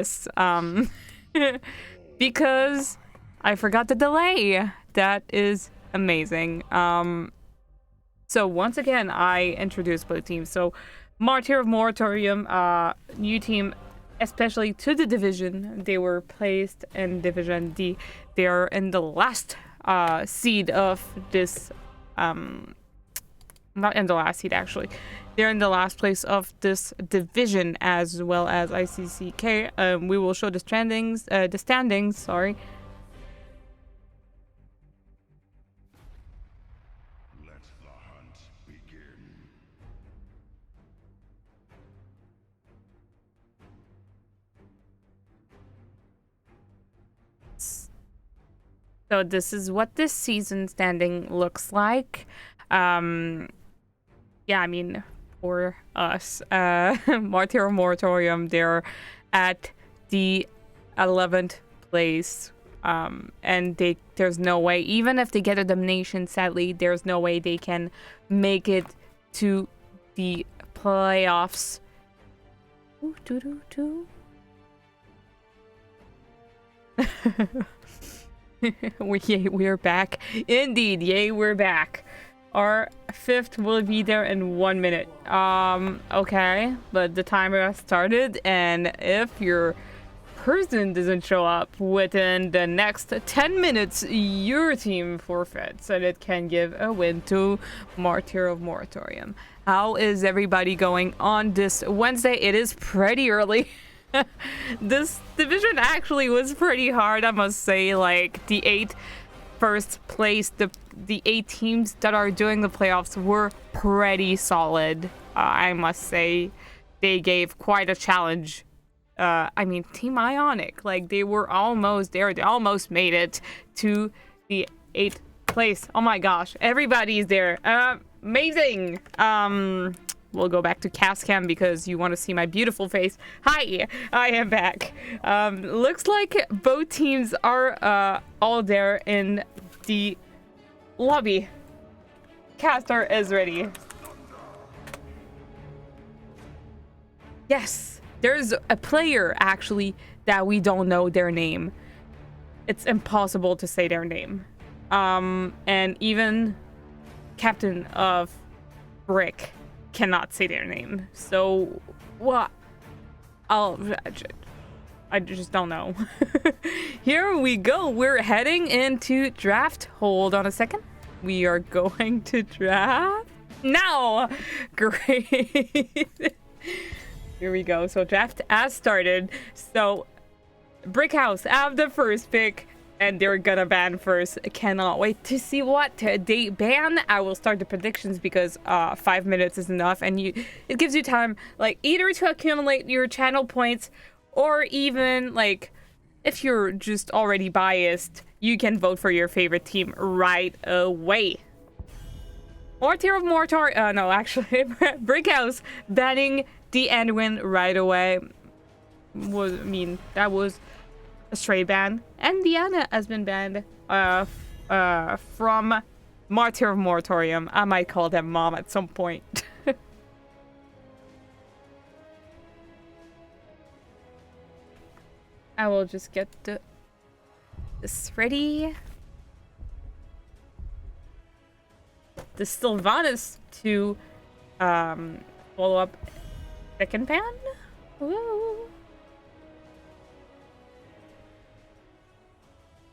this. Because I forgot the delay. That is amazing. So once again, I introduced both teams. So Martyr of Moratorium, new team, especially to the division. They were placed in Division D. They are in the last seed of this. Not in the last seed, actually. They're in the last place of this division, as well as ICCK. We will show the standings. Sorry. Let the hunt begin. So this is what this season standing looks like. Yeah, I mean, for us, Martyr Moratorium, they're at the 11th place. And there's no way, even if they get a domination, sadly, there's no way they can make it to the playoffs. Ooh, we're back. Indeed, yay, we're back. Our 5th will be there in 1 minute. Okay, but the timer has started, and if your person doesn't show up within the next 10 minutes, your team forfeits, and it can give a win to Martyr of Moratorium. How is everybody going on this Wednesday? It is pretty early. This division actually was pretty hard, I must say. Like, the 8 first place, the 8 teams that are doing the playoffs were pretty solid. I must say, they gave quite a challenge. I mean, Team Ionic, like, they were almost there. They almost made it to the 8th place. Oh my gosh, everybody's there. Amazing. We'll go back to cast cam because you want to see my beautiful face. Hi, I am back. Looks like both teams are all there in the lobby. Caster is ready. Yes, there's a player actually that we don't know their name. It's impossible to say their name. And even captain of Brick cannot say their name. So what? I just don't know. Here we go. We're heading into draft. Hold on a second. We are going to draft now. Great. Here we go. So draft has started. So Brickhouse have the first pick, and they're gonna ban first. Cannot wait to see what they ban. I will start the predictions because 5 minutes is enough, and it gives you time, like, either to accumulate your channel points, or even, like, if you're just already biased, you can vote for your favorite team right away. Martyr of Moratorium, no, actually, Brickhouse banning the end win right away. That was a stray ban. And Diana has been banned from Martyr of Moratorium. I might call them mom at some point. I will just get this ready. The Sylvanas to follow up second ban. Woo.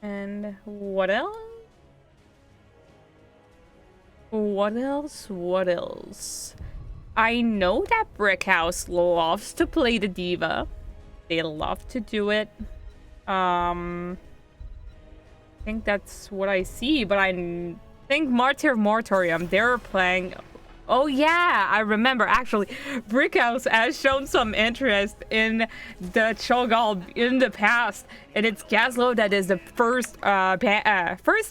And what else? What else? I know that Brickhouse loves to play the diva. They love to do it. I think that's what I see, but I think Martyr Moratorium, they're playing... Oh yeah, I remember, actually, Brickhouse has shown some interest in the Cho'Gall in the past, and it's Gazlo that is the first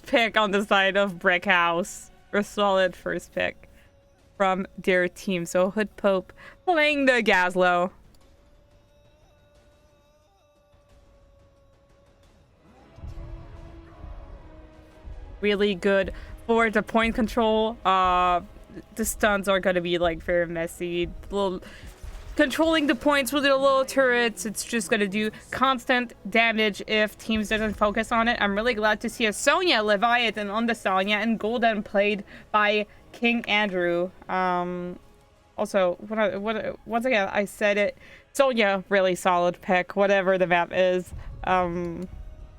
pick on the side of Brickhouse. A solid first pick from their team. So Hood Pope playing the Gazlo. Really good for the point control. The stuns are gonna be, like, very messy. Little controlling the points with the little turrets. It's just gonna do constant damage if teams doesn't focus on it. I'm really glad to see a Sonya Leviathan on the Sonya and Golden played by King Andrew. Also, once again, I said it. Sonya, really solid pick, whatever the map is.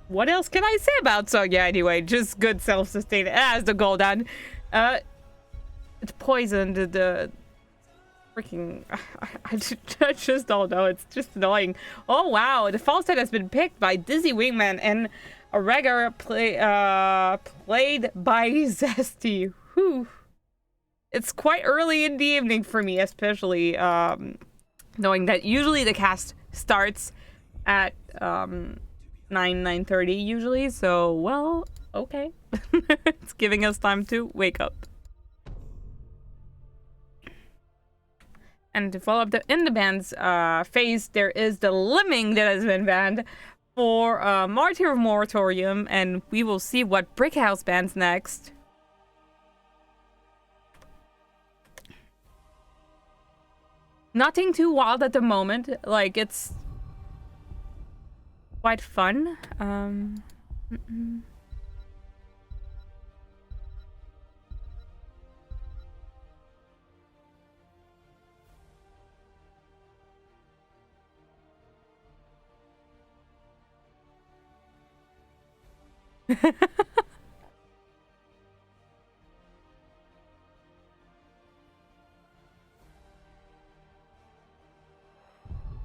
What else can I say about Sonya anyway? Just good self-sustain as the Golden. It's poisoned the freaking... I just don't know. It's just annoying. Oh, wow. The false set has been picked by Dizzy Wingman and a regular played by Zesty. Whew. It's quite early in the evening for me, especially knowing that usually the cast starts at 9:30 usually. So, well, okay. It's giving us time to wake up. And to follow up in the band's phase, there is the Lemming that has been banned for Martyr of Moratorium, and we will see what Brickhouse bans next. Nothing too wild at the moment. Like, it's quite fun.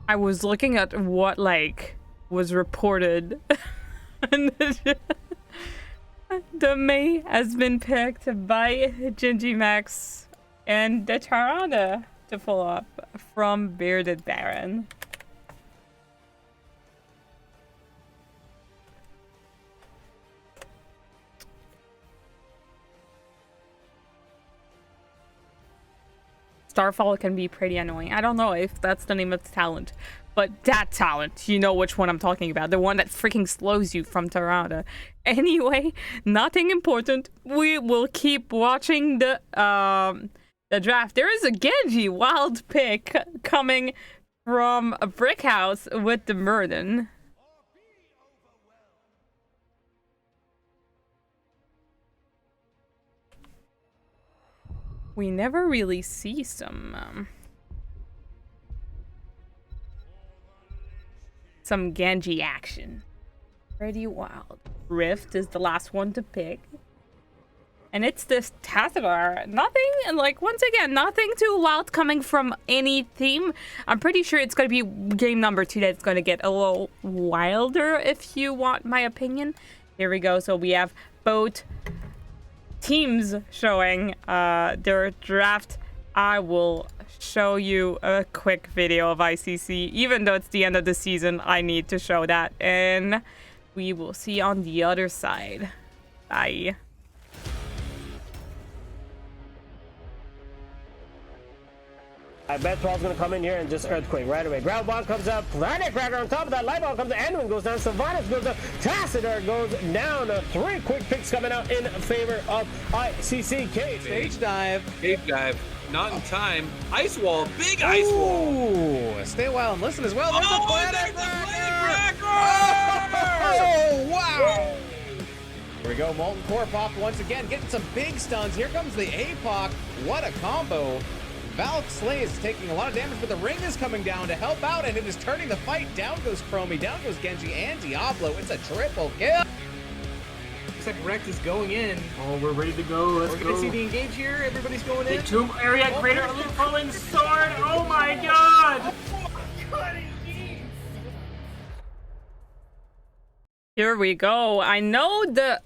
I was looking at what, like, was reported. And the May has been picked by Gingy Max and the Tarana to follow up from Bearded Baron. Starfall can be pretty annoying. I don't know if that's the name of the talent, but that talent, you know which one I'm talking about. The one that freaking slows you from Tarada. Anyway, nothing important. We will keep watching the draft. There is a Genji wild pick coming from a Brickhouse with the Murden. We never really see some Genji action. Pretty wild. Rift is the last one to pick. And it's this Tathadar. Nothing, and like, once again, nothing too wild coming from any team. I'm pretty sure it's going to be game number 2 that's going to get a little wilder, if you want my opinion. Here we go. So we have both teams showing their draft. I will show you a quick video of ICC. Even though it's the end of the season, I need to show that. And we will see on the other side. Bye. I bet Thrall's gonna come in here and just earthquake right away. Ground bomb comes up, planet cracker on top of that, light bomb comes, Anduin goes down, Sylvanas goes down, Tassadar goes down. 3 quick picks coming out in favor of ICC. Cage. Stage dive. Cage dive. Not in time. Ice wall. Big ice wall. Ooh, stay a while and listen as well. There's a planet cracker. Oh, wow. Here we go. Molten Core popped once again, getting some big stuns. Here comes the APOC. What a combo. Valk Slay is taking a lot of damage, but the ring is coming down to help out, and it is turning the fight. Down goes Chromie, down goes Genji and Diablo. It's a triple kill. Looks like Rex is going in. Oh, we're ready to go. Let's We're go. gonna see the engage here. Everybody's going in. The tomb area, greater loop falling sword. Oh my god! Here we go. I know the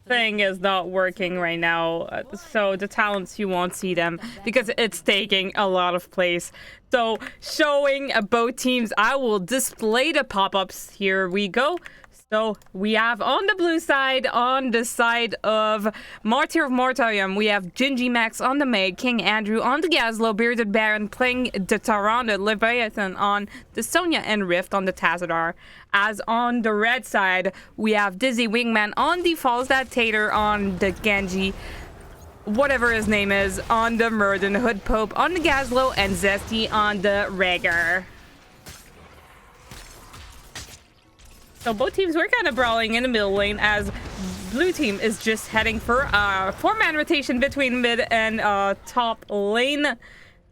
thing is not working right now, so the talents, you won't see them because it's taking a lot of place. So showing both teams, I will display the pop-ups. Here we go. So we have on the blue side, on the side of Martyr of Moratorium, we have Gingy Max on the May, King Andrew on the Gazlo, Bearded Baron playing the Taranda, Leviathan on the Sonya, and Rift on the Tazadar. As on the red side, we have Dizzy Wingman on the Falls That Tater on the Genji, whatever his name is on the Murden, Hood Pope on the Gazlo, and Zesty on the Rager. So both teams were kind of brawling in the middle lane as blue team is just heading for a 4-man rotation between mid and top lane.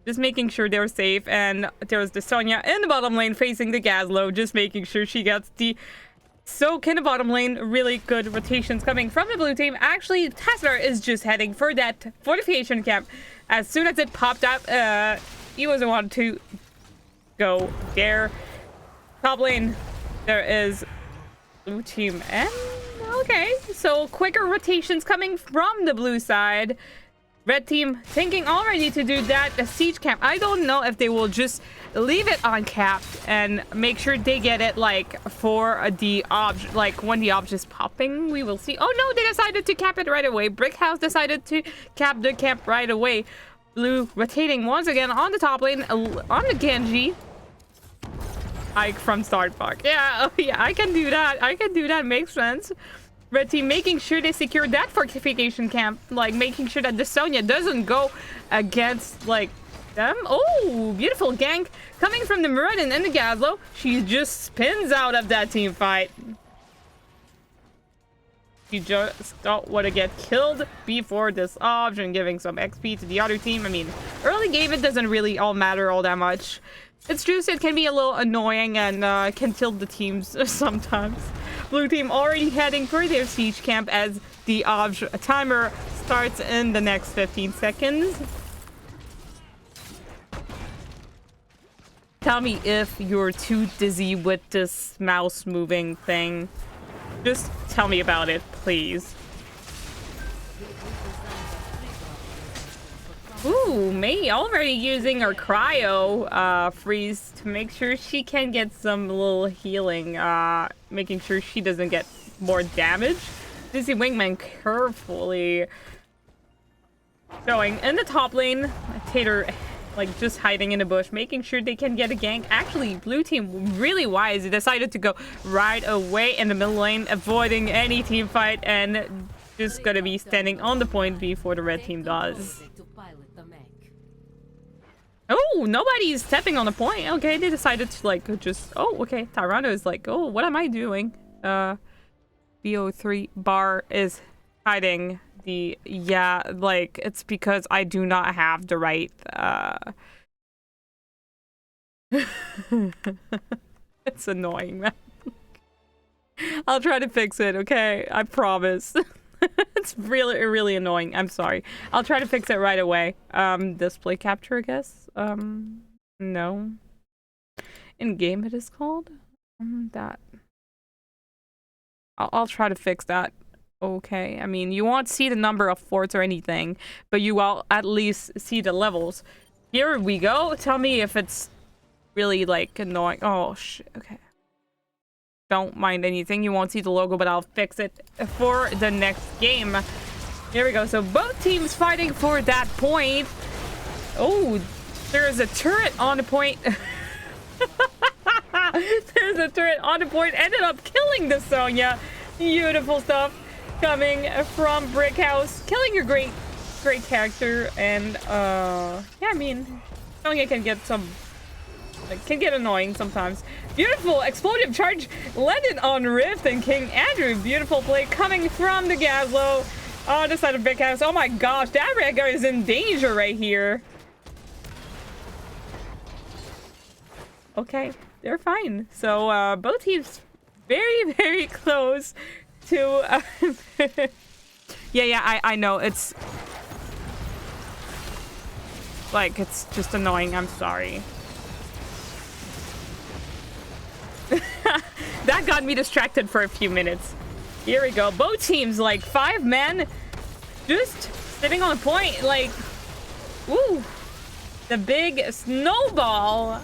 Just making sure they're safe. And there's the Sonya in the bottom lane facing the Gazlo, just making sure she gets the soak in the bottom lane. Really good rotations coming from the blue team. Actually, Tassler is just heading for that fortification camp. As soon as it popped up, he wasn't want to go there. Top lane, there is blue team. And okay, so quicker rotations coming from the blue side. Red team thinking already to do that siege camp. I don't know if they will just leave it uncapped and make sure they get it like for the obj, like when the obj is popping. We will see. Oh no, they decided to cap it right away. Brickhouse decided to cap the camp right away. Blue rotating once again on the top lane on the Genji. Ike from Start Park. Yeah, oh yeah, I can do that. I can do that. Makes sense. Red team making sure they secure that fortification camp, like making sure that the Sonya doesn't go against like them. Oh, beautiful gank coming from the Muradin and the Gazlo. She just spins out of that team fight. She just don't want to get killed before this obj and giving some XP to the other team. I mean, early game it doesn't really all matter all that much. It's just it can be a little annoying and can tilt the teams sometimes. Blue team already heading for their siege camp as the obj timer starts in the next 15 seconds. Tell me if you're too dizzy with this mouse moving thing. Just tell me about it, please. Ooh, May already using her cryo freeze to make sure she can get some little healing, making sure she doesn't get more damage. Dizzy Wingman carefully showing in the top lane. Tater like just hiding in the bush, making sure they can get a gank. Actually, blue team really wise. They decided to go right away in the middle lane, avoiding any team fight and just gonna be standing on the point before the red team does. Oh, nobody's stepping on the point. Okay, they decided to like just... Oh, okay. Tyrano is like, oh, what am I doing? BO3 bar is hiding the... Yeah, like, it's because I do not have the right... It's annoying, man. I'll try to fix it, okay? I promise. It's really, really annoying. I'm sorry. I'll try to fix it right away. Display capture, I guess. No. In game it is called? That. I'll try to fix that. Okay. I mean, you won't see the number of forts or anything, but you will at least see the levels. Here we go. Tell me if it's really, like, annoying. Oh, shit. Okay. Don't mind anything. You won't see the logo, but I'll fix it for the next game. Here we go. So both teams fighting for that point. Oh, there's a turret on the point. There's a turret on the point. Ended up killing the Sonya. Beautiful stuff coming from Brickhouse. Killing a great character. And, yeah, I mean, Sonya can get some... Like, can get annoying sometimes. Beautiful explosive charge landed on Rift and King Andrew. Beautiful play coming from the Gazlo on the side of Brickhouse. Oh my gosh, that red guy is in danger right here. Okay, they're fine. So both teams very, very close to... yeah, I know. It's... Like, it's just annoying. I'm sorry. That got me distracted for a few minutes. Here we go. Both teams, like 5 men, just sitting on a point. Like, ooh, the big snowball.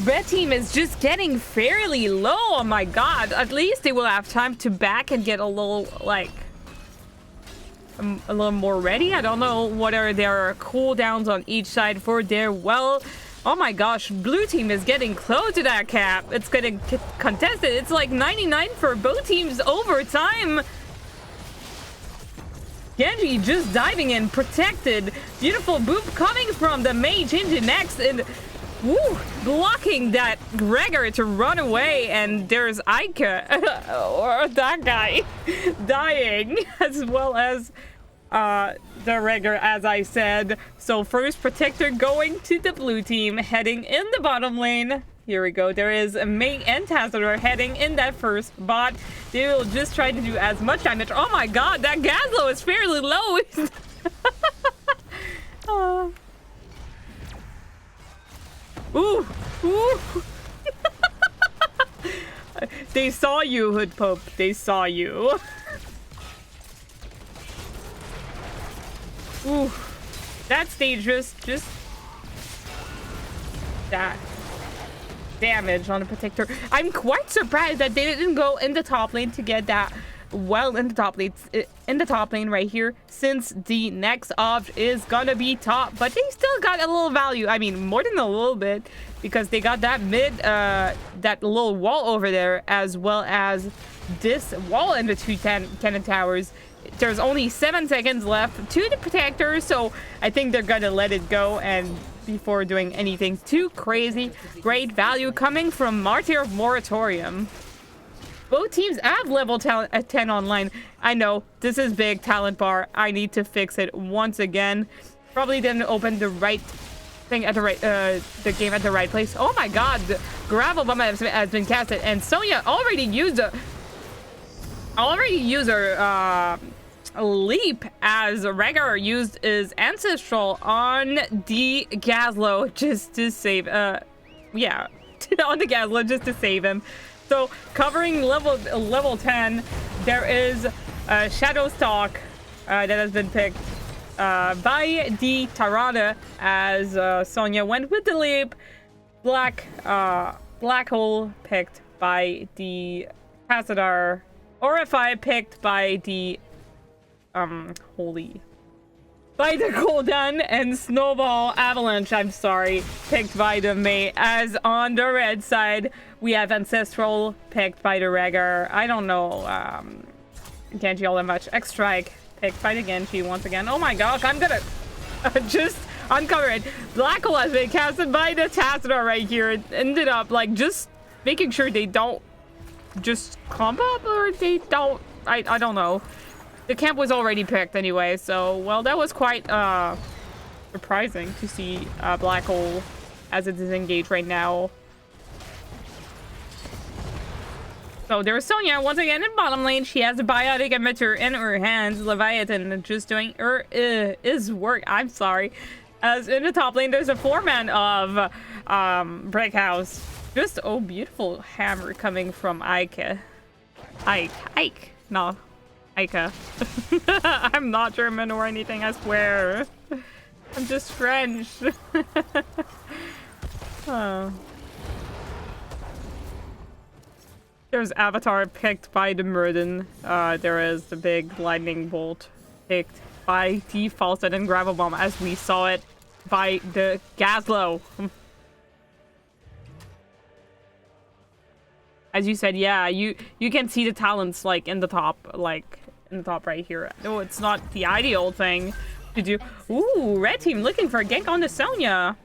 Red team is just getting fairly low. Oh my god. At least they will have time to back and get a little, like, a little more ready. I don't know what are their cooldowns on each side for their well. Oh my gosh, blue team is getting close to that cap. It's gonna get contested. It's like 99 for both teams over time. Genji just diving in, protected. Beautiful boop coming from the mage engine next, and woo, blocking that Gregor to run away. And there's Ika, or that guy, dying, as well as the Gregor, as I said. So first protector going to the blue team, heading in the bottom lane. Here we go. There is a Mei and Tassador heading in that first bot. They will just try to do as much damage. Oh my god, that Gazlo is fairly low. Ooh, ooh. They saw you, Hood Pope. They saw you. Ooh, that's dangerous. Just that damage on the protector. I'm quite surprised that they didn't go in the top lane to get that well in the top lane right here, since the next opt is gonna be top, but they still got a little value. I mean, more than a little bit, because they got that mid that little wall over there, as well as this wall in the two cannon towers. There's only 7 seconds left to the protector, so I think they're gonna let it go and before doing anything too crazy. Great value coming from Martyr of Moratorium. Both teams have level 10 online. I know, this is big talent bar. I need to fix it once again. Probably didn't open the right thing at the right, the game at the right place. Oh my god, the gravel bomb has been casted, and Sonya already used her leap, as Rhaegar used his ancestral on the Gazlo just to save, yeah, on the Gazlo just to save him. So covering level 10, there is Shadow Stalk that has been picked by the Tarada, as Sonya went with the leap. Black Hole picked by the Tassadar. Orify picked by the by the Golden, and Snowball Avalanche, I'm sorry, picked by the Mei. As on the red side, we have Ancestral picked by the Rhaegar. I don't know Genji all that much. X-Strike picked by the Genji once again. Oh my gosh, I'm gonna just uncover it. Black Hole has been casted by the Tassadar right here. It ended up like just making sure they don't just clump up, or they don't, I don't know. The camp was already picked anyway, so, well, that was quite surprising to see Black Hole as it is engaged right now. So there's Sonya once again in bottom lane. She has a biotic emitter in her hands. Leviathan just doing her his work. I'm sorry. As in the top lane, there's a 4-man of Brickhouse. Just, oh, beautiful hammer coming from Ike. No. Ika. I'm not German or anything, I swear. I'm just French. Oh. There's Avatar picked by the Murden. There is the big lightning bolt picked by the Falset and Gravel Bomb, as we saw it by the Gazlo. As you said, yeah, you can see the talents like in the top, right here. No, it's not the ideal thing to do. Ooh, red team looking for a gank on the Sonya.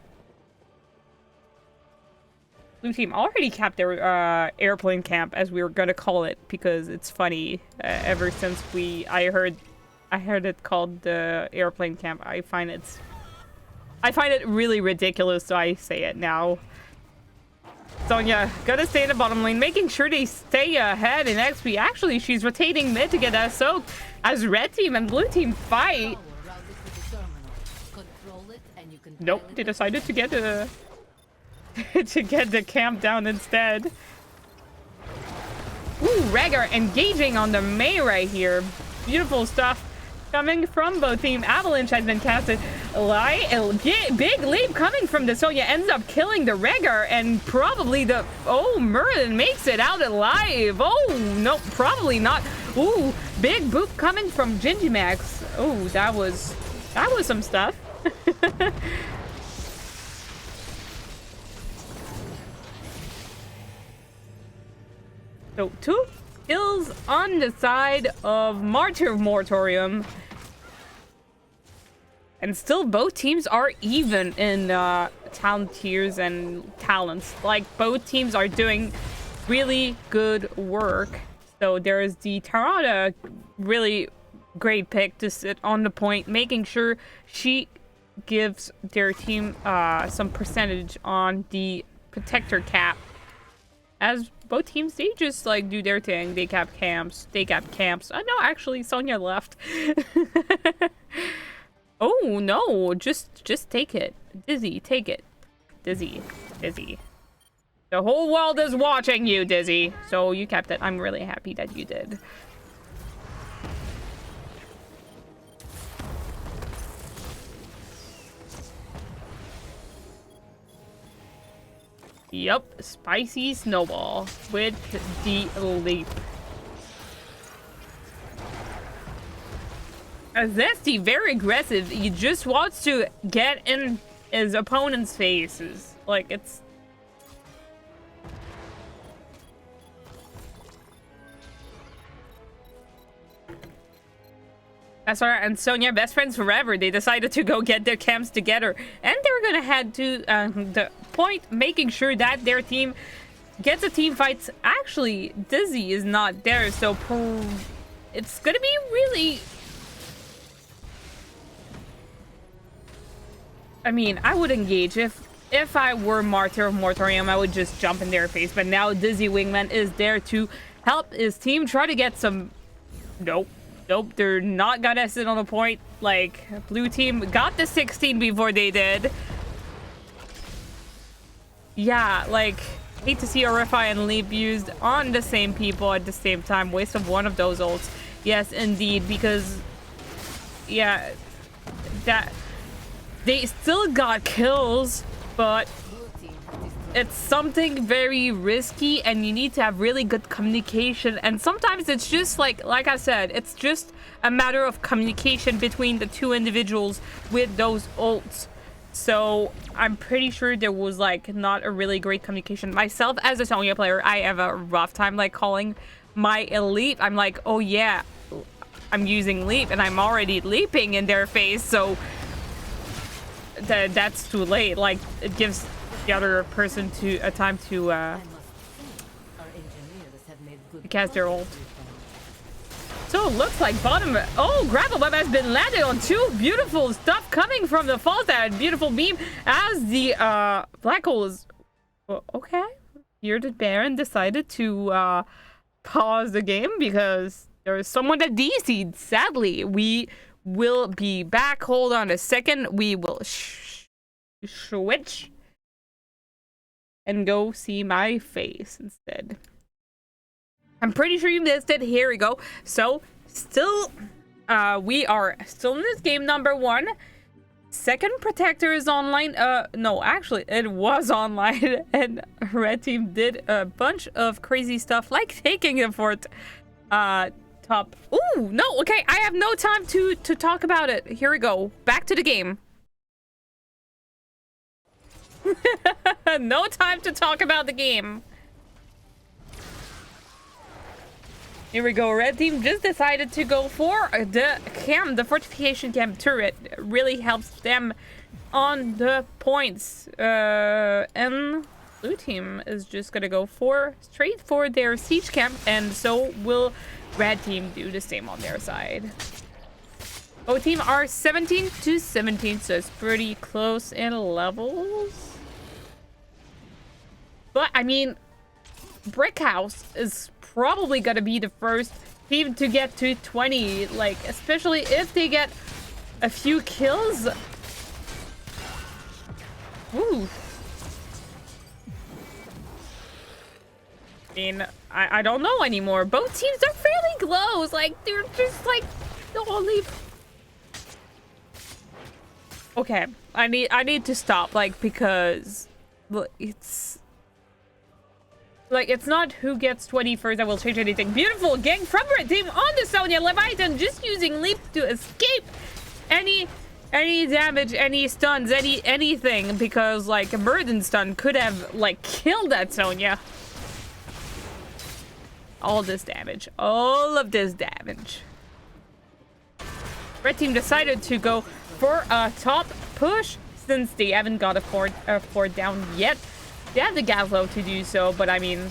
Blue team already capped their airplane camp, as we were gonna call it, because it's funny. Ever since I heard it called the airplane camp, I find it really ridiculous, so I say it now. Sonya gotta stay in the bottom lane, making sure they stay ahead in XP. Actually, she's rotating mid to get that soak as red team and blue team fight. Nope, they decided to get the camp down instead. Ooh, Rhaegar engaging on the Mei right here. Beautiful stuff coming from both team. Avalanche has been casted. Big leap coming from the Sonya, ends up killing the Rhaegar, and probably the, oh, Merlin makes it out alive. Oh, no, probably not. Ooh, big boop coming from Gingimax. Oh, that was some stuff. So 2 kills on the side of Martyr of Moratorium. And still, both teams are even in talent tiers and talents. Like, both teams are doing really good work. So there's the Tarada, really great pick to sit on the point, making sure she gives their team some percentage on the protector cap. As both teams, they just like do their thing. They cap camps. They cap camps. No, actually, Sonya left. Oh no! Just take it, Dizzy. Take it, Dizzy. Dizzy. The whole world is watching you, Dizzy. So you kept it. I'm really happy that you did. Yup, spicy snowball with the leap. Zesty, very aggressive. He just wants to get in his opponent's faces. Like, it's... That's right, and Sonya, best friends forever. They decided to go get their camps together. And they were gonna head to the point, making sure that their team gets a team fight. Actually, Dizzy is not there, so it's gonna be really... I mean, I would engage. If I were Martyr of Moratorium, I would just jump in their face. But now Dizzy Wingman is there to help his team try to get some... Nope. Nope, they're not gonna sit on the point. Like, blue team got the 16 before they did. Yeah, like, hate to see RFI and Leap used on the same people at the same time. Waste of one of those ults. Yes, indeed, because... Yeah, that... They still got kills, but... It's something very risky, and you need to have really good communication. And sometimes it's just like I said, it's just a matter of communication between the two individuals with those ults. So I'm pretty sure there was like not a really great communication. Myself as a Sonya player, I have a rough time like calling my elite. I'm like, oh yeah, I'm using leap, and I'm already leaping in their face. So that's too late. Like, it gives the other person a time to cast their ult. So it looks like bottom... Oh, grapple web has been landed on two beautiful stuff coming from the falls. That beautiful beam as the black hole is... Okay. Here the Baron decided to pause the game because there is someone that DC'd. Sadly, we will be back. Hold on a second. We will switch and go see my face instead. I'm pretty sure you missed it. Here we go. So, still, we are still in this game number 1. Second protector is online. No, actually, it was online. And red team did a bunch of crazy stuff, like taking the fort top. Ooh, no, okay. I have no time to talk about it. Here we go. Back to the game. No time to talk about the game. Here we go. Red team just decided to go for the fortification camp turret. Really helps them on the points. And blue team is just gonna go straight for their siege camp, and so will red team do the same on their side. Both team are 17 to 17, so it's pretty close in levels. But, I mean, Brickhouse is probably gonna be the first team to get to 20, like, especially if they get a few kills. Ooh. I mean, I don't know anymore. Both teams are fairly close. Like, they're just, like, the only... Okay, I need to stop, like, because it's... Like, it's not who gets 20 first that will change anything. Beautiful gang from red team on the Sonya Leviathan, just using leap to escape any damage, any stuns, anything, because like a burden stun could have like killed that Sonya. All of this damage. Red team decided to go for a top push since they haven't got a fort down yet. They have the Gazlo to do so, but I mean,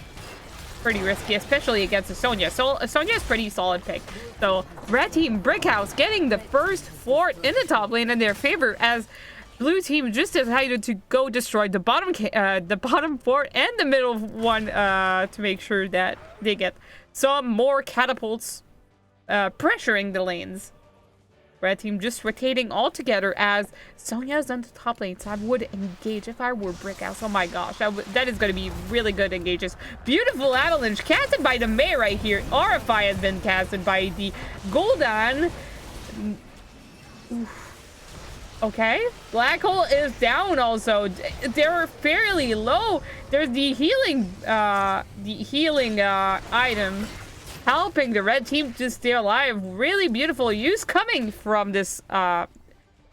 pretty risky, especially against a Sonya. So Sonya is pretty solid pick. So red team Brickhouse getting the first fort in the top lane in their favor, as blue team just decided to go destroy the bottom fort and the middle one to make sure that they get some more catapults pressuring the lanes. Red team just rotating all together as Sonya's on the top lane, so I would engage if I were Brickhouse. Oh my gosh, that is going to be really good engages. Beautiful avalanche casted by the Mei right here. RFI has been casted by the Golden. Okay, Black Hole is down also. They're fairly low. There's the healing item helping the red team to stay alive. Really beautiful use coming from this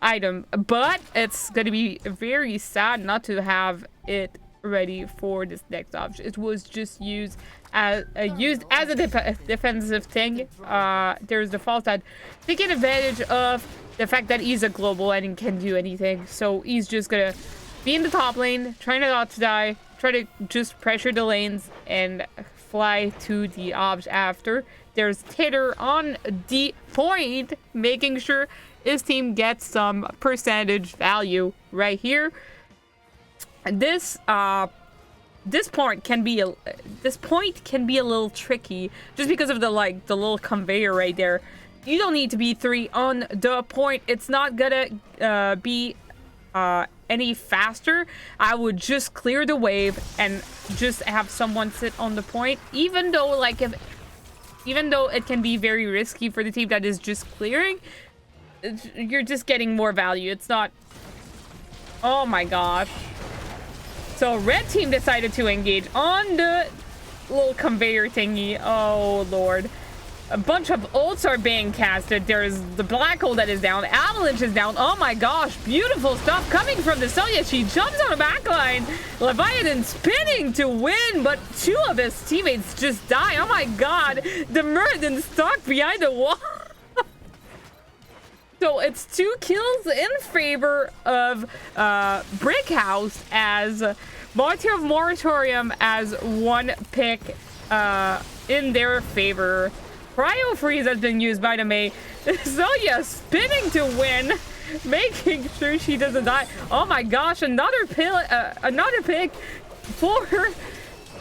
item, but it's gonna be very sad not to have it ready for this next option. It was just used as a defensive thing. There's the false that taking advantage of the fact that he's a global and he can do anything, so he's just gonna be in the top lane, trying not to die, try to just pressure the lanes and fly to the obs after. There's Tater on the point, making sure his team gets some percentage value right here. This point can be a little tricky just because of the little conveyor right there. You don't need to be 3 on the point. It's not gonna be any faster. I would just clear the wave and just have someone sit on the point, even though it can be very risky for the team that is just clearing. You're just getting more value. It's not... Oh my gosh. So red team decided to engage on the little conveyor thingy. Oh lord. A bunch of ults are being casted. There's the Black Hole that is down. Avalanche is down. Oh my gosh. Beautiful stuff coming from the Sonya. She jumps on the backline. Leviathan spinning to win, but 2 of his teammates just die. Oh my god. The Murden stuck behind the wall. So it's 2 kills in favor of Brickhouse, as Martyr of Moratorium as 1 pick in their favor. Cryo Freeze has been used by the Mei. Sonya spinning to win, making sure she doesn't die. Oh my gosh, another pick for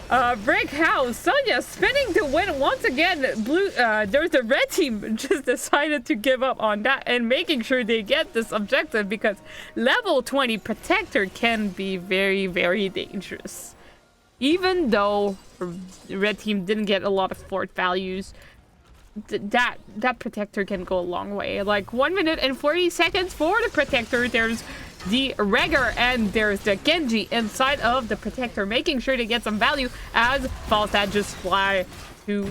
Brickhouse. Sonya spinning to win once again. There's the red team just decided to give up on that and making sure they get this objective, because level 20 Protector can be very, very dangerous. Even though the red team didn't get a lot of fort values, that Protector can go a long way. Like 1 minute and 40 seconds for the Protector. There's the Regger and there's the Genji inside of the Protector, making sure to get some value as Falstad just fly to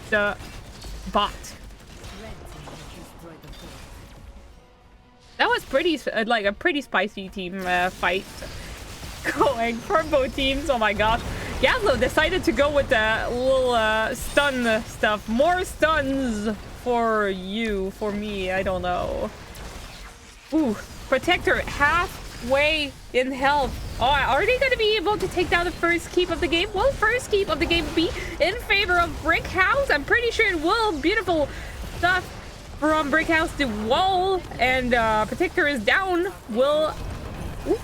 the bot. That was pretty like a pretty spicy team fight going for both teams. Oh my gosh. Gazlo decided to go with the little stun stuff. More stuns for you, for me, I don't know. Ooh, Protector halfway in health. Oh, are they going to be able to take down the first keep of the game? Will first keep of the game be in favor of Brickhouse? I'm pretty sure it will. Beautiful stuff from Brickhouse to wall, and Protector is down. Will... Ooh.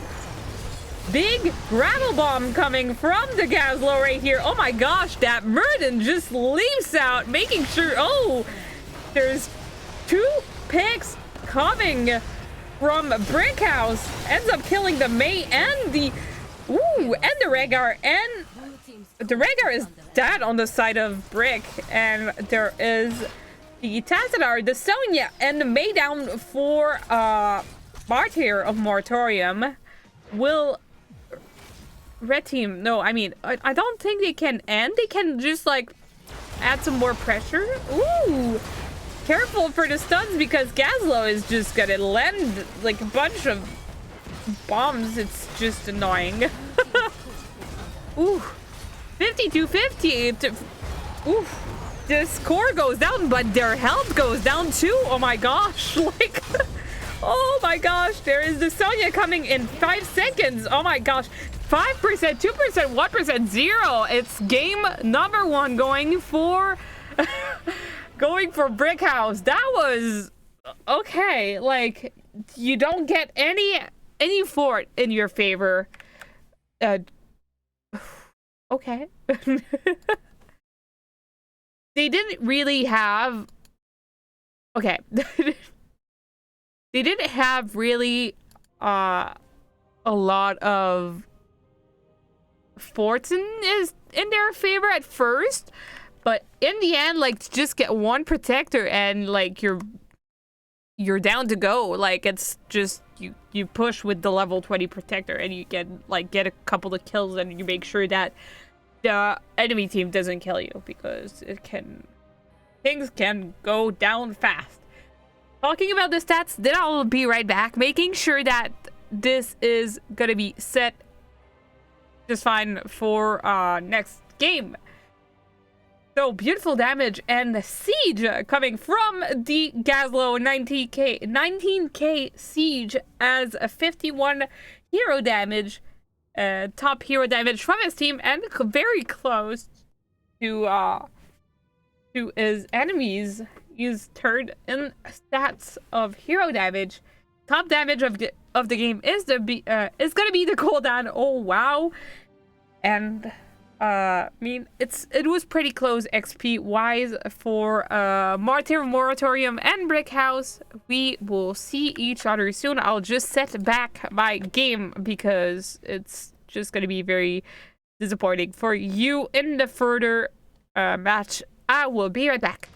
Big gravel bomb coming from the Gazlo right here. Oh my gosh, that Murden just leaps out, making sure... Oh, there's 2 picks coming from Brickhouse. Ends up killing the Mei and the... Ooh, and the Reggar. And the Reggar is dead on the side of Brick. And there is the Tassadar, the Sonya, and the Mei down for Martyr of Moratorium. Will... Red team, no, I mean, I don't think they can end. They can just, like, add some more pressure. Ooh, careful for the stuns, because Gazlo is just gonna land, like, a bunch of bombs. It's just annoying. Ooh, 52-50. Ooh, the score goes down, but their health goes down, too. Oh, my gosh. Like, Oh my gosh, there is the Sonya coming in 5 seconds. Oh my gosh. 5%, 2%, 1%, 0. It's game number 1 going for going for Brickhouse. That was okay. Like, you don't get any fort in your favor. Okay. They didn't really have okay. They didn't have really a lot of forts in their favor at first, but in the end, like, to just get one protector and like you're down to go. Like, it's just you push with the level 20 protector and you get a couple of kills and you make sure that the enemy team doesn't kill you, because things can go down fast. Talking about the stats, then I'll be right back, making sure that this is gonna be set just fine for next game. So, beautiful damage and the siege coming from the Gazlo 19k siege as a 51 hero damage, top hero damage from his team, and very close to his enemies. He's third in stats of hero damage. Top damage of the game is gonna be the cooldown. Oh wow, and I mean it was pretty close XP wise for Martyr, Moratorium, and Brickhouse. We will see each other soon. I'll just set back my game because it's just gonna be very disappointing for you in the further match. I will be right back.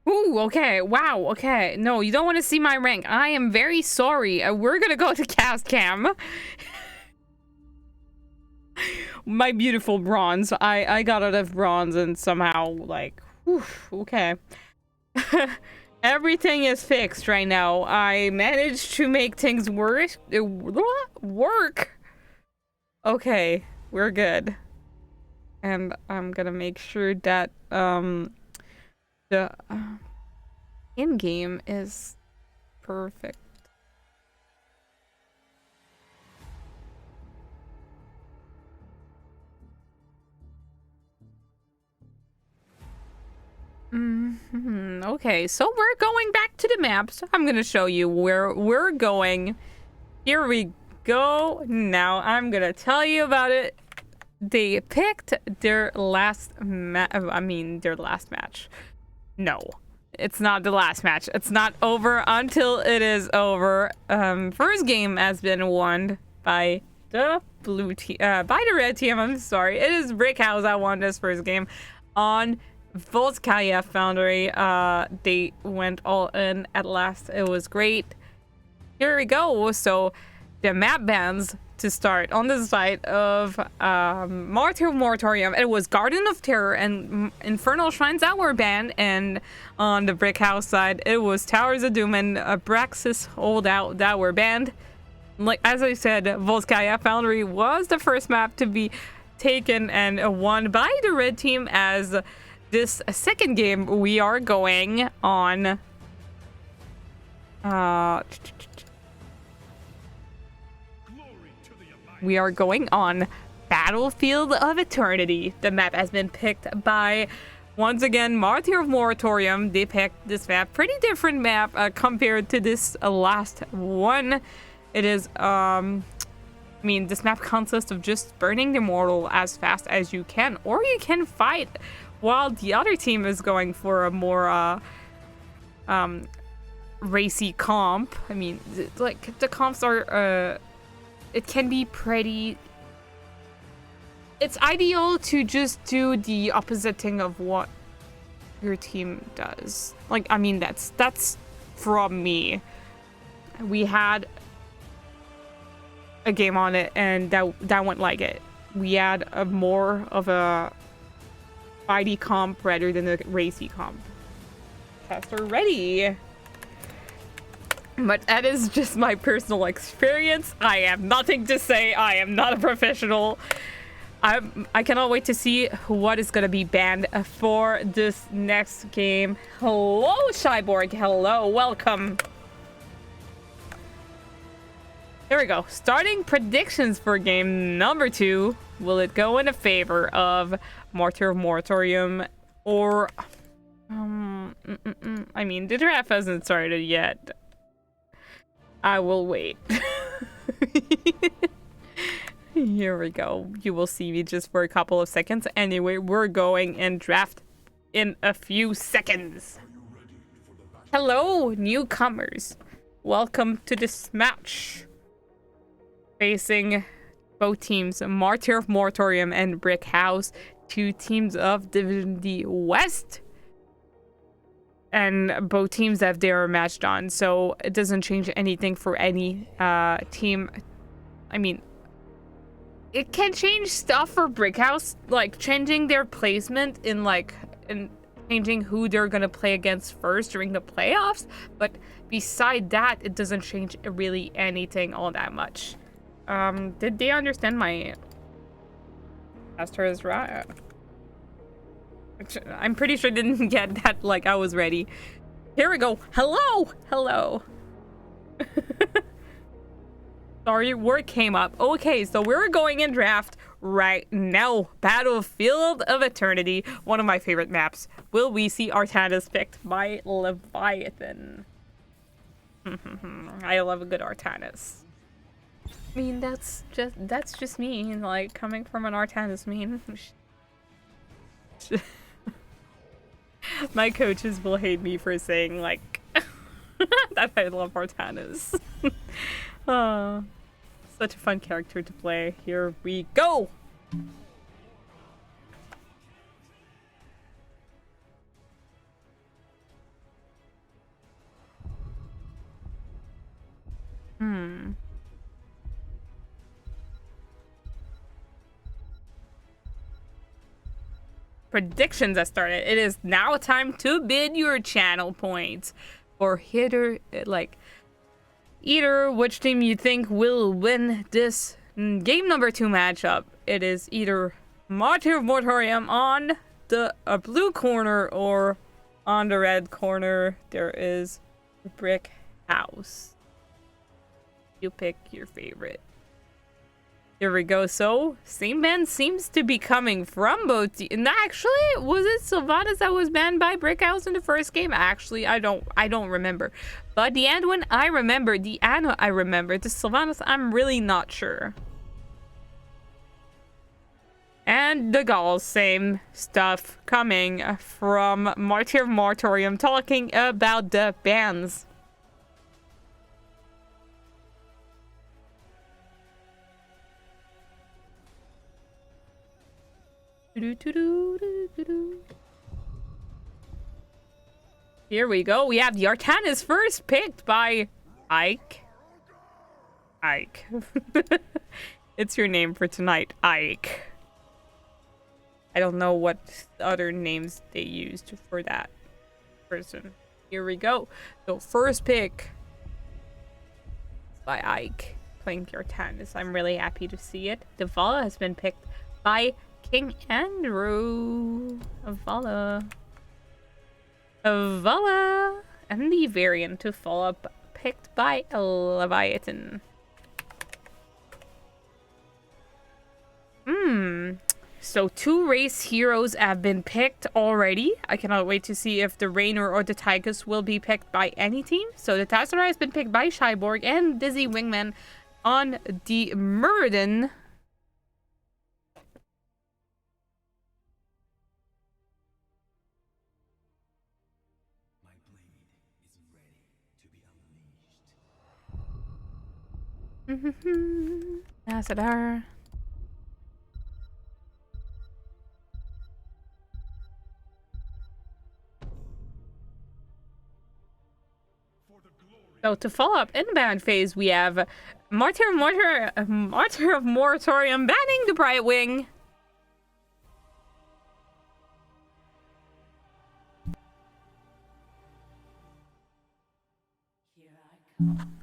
Ooh, okay. Wow, okay. No, you don't want to see my rank. I am very sorry. We're gonna go to cast cam. My beautiful bronze. I got out of bronze and somehow, like, whew, okay. Everything is fixed right now. I managed to make things work. Okay, we're good. And I'm gonna make sure that, the in-game is perfect. Okay, so we're going back to the maps. I'm gonna show you where we're going. Here we go. Now I'm gonna tell you about it. They picked their last their last match. No, it's not the last match. It's not over until it is over. First game has been won by the blue team, by the red team. I'm sorry. It is Brickhouse that won this first game on Volskaya Foundry. They went all in at last. It was great. Here we go. So the map bans to start on the side of Martyr Moratorium. It was Garden of Terror and Infernal Shrines that were banned, and on the Brickhouse side it was Towers of Doom and Abraxas Holdout that were banned. Like as I said, Volskaya Foundry was the first map to be taken and won by the red team. As this second game we are going on we are going on Battlefield of Eternity. The map has been picked by, once again, Martyr of Moratorium. They picked this map. Pretty different map compared to this last one. It is, this map consists of just burning the mortal as fast as you can, or you can fight while the other team is going for a more, racy comp. I mean, like, the comps are, it can be pretty... It's ideal to just do the opposite thing of what your team does. Like, I mean, that's from me. We had a game on it, and that went like it. We had a more of a fighty comp rather than a racy comp. Caster ready. But that is just my personal experience. I have nothing to say. I am not a professional. I cannot wait to see what is going to be banned for this next game. Hello, Cyborg. Hello. Welcome. Here we go. Starting predictions for game number 2. Will it go in the favor of Martyr Moratorium or... I mean, the draft hasn't started yet. I will wait. Here we go. You will see me just for a couple of seconds. Anyway, we're going in draft in a few seconds. Hello, newcomers. Welcome to this match. Facing both teams, Martyr of Moratorium and Brickhouse, two teams of Division D West. And both teams have their matched on, so it doesn't change anything for any team. I mean, it can change stuff for Brickhouse, like changing their placement in changing who they're gonna play against first during the playoffs. But beside that, it doesn't change really anything all that much. Did they understand my Master is right? I'm pretty sure I didn't get that, like, I was ready. Here we go. Hello! Hello. Sorry, word came up. Okay, so we're going in draft right now. Battlefield of Eternity. One of my favorite maps. Will we see Artanis picked by Leviathan? I love a good Artanis. I mean, that's just me, like, coming from an Artanis main. My coaches will hate me for saying, like, that I love Artanis. Such a fun character to play. Here we go! predictions have started. It is now time to bid your channel points for either which team you think will win this game number 2 matchup. It is either Martyr Moratorium on the blue corner, or on the red corner there is Brickhouse. You pick your favorite. Here we go. So, same ban seems to be coming from both. And actually, was it Sylvanas that was banned by Brickhouse in the first game? Actually, I don't remember. But the Anduin, I remember. The Anna, I remember. The Sylvanas, I'm really not sure. And the Gauls, same stuff coming from Martyr Moratorium, talking about the bans. Here we go. We have the Artanis first, picked by Ike. Ike. It's your name for tonight, Ike. I don't know what other names they used for that person. Here we go. So first pick by Ike, playing the Artanis. I'm really happy to see it. Devala has been picked by King Andrew. Avala. And the variant to follow up, picked by Leviathan. So 2 race heroes have been picked already. I cannot wait to see if the Rainer or the Tychus will be picked by any team. So the Tassara has been picked by Shyborg and Dizzy Wingman on the Muradin. Tassara. So to follow up inbound phase, we have Martyr of Moratorium banning the Bright Wing. Here I come.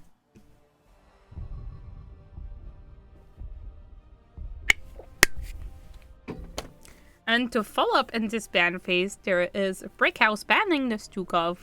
And to follow up in this ban phase, there is Brickhouse banning the Stukov.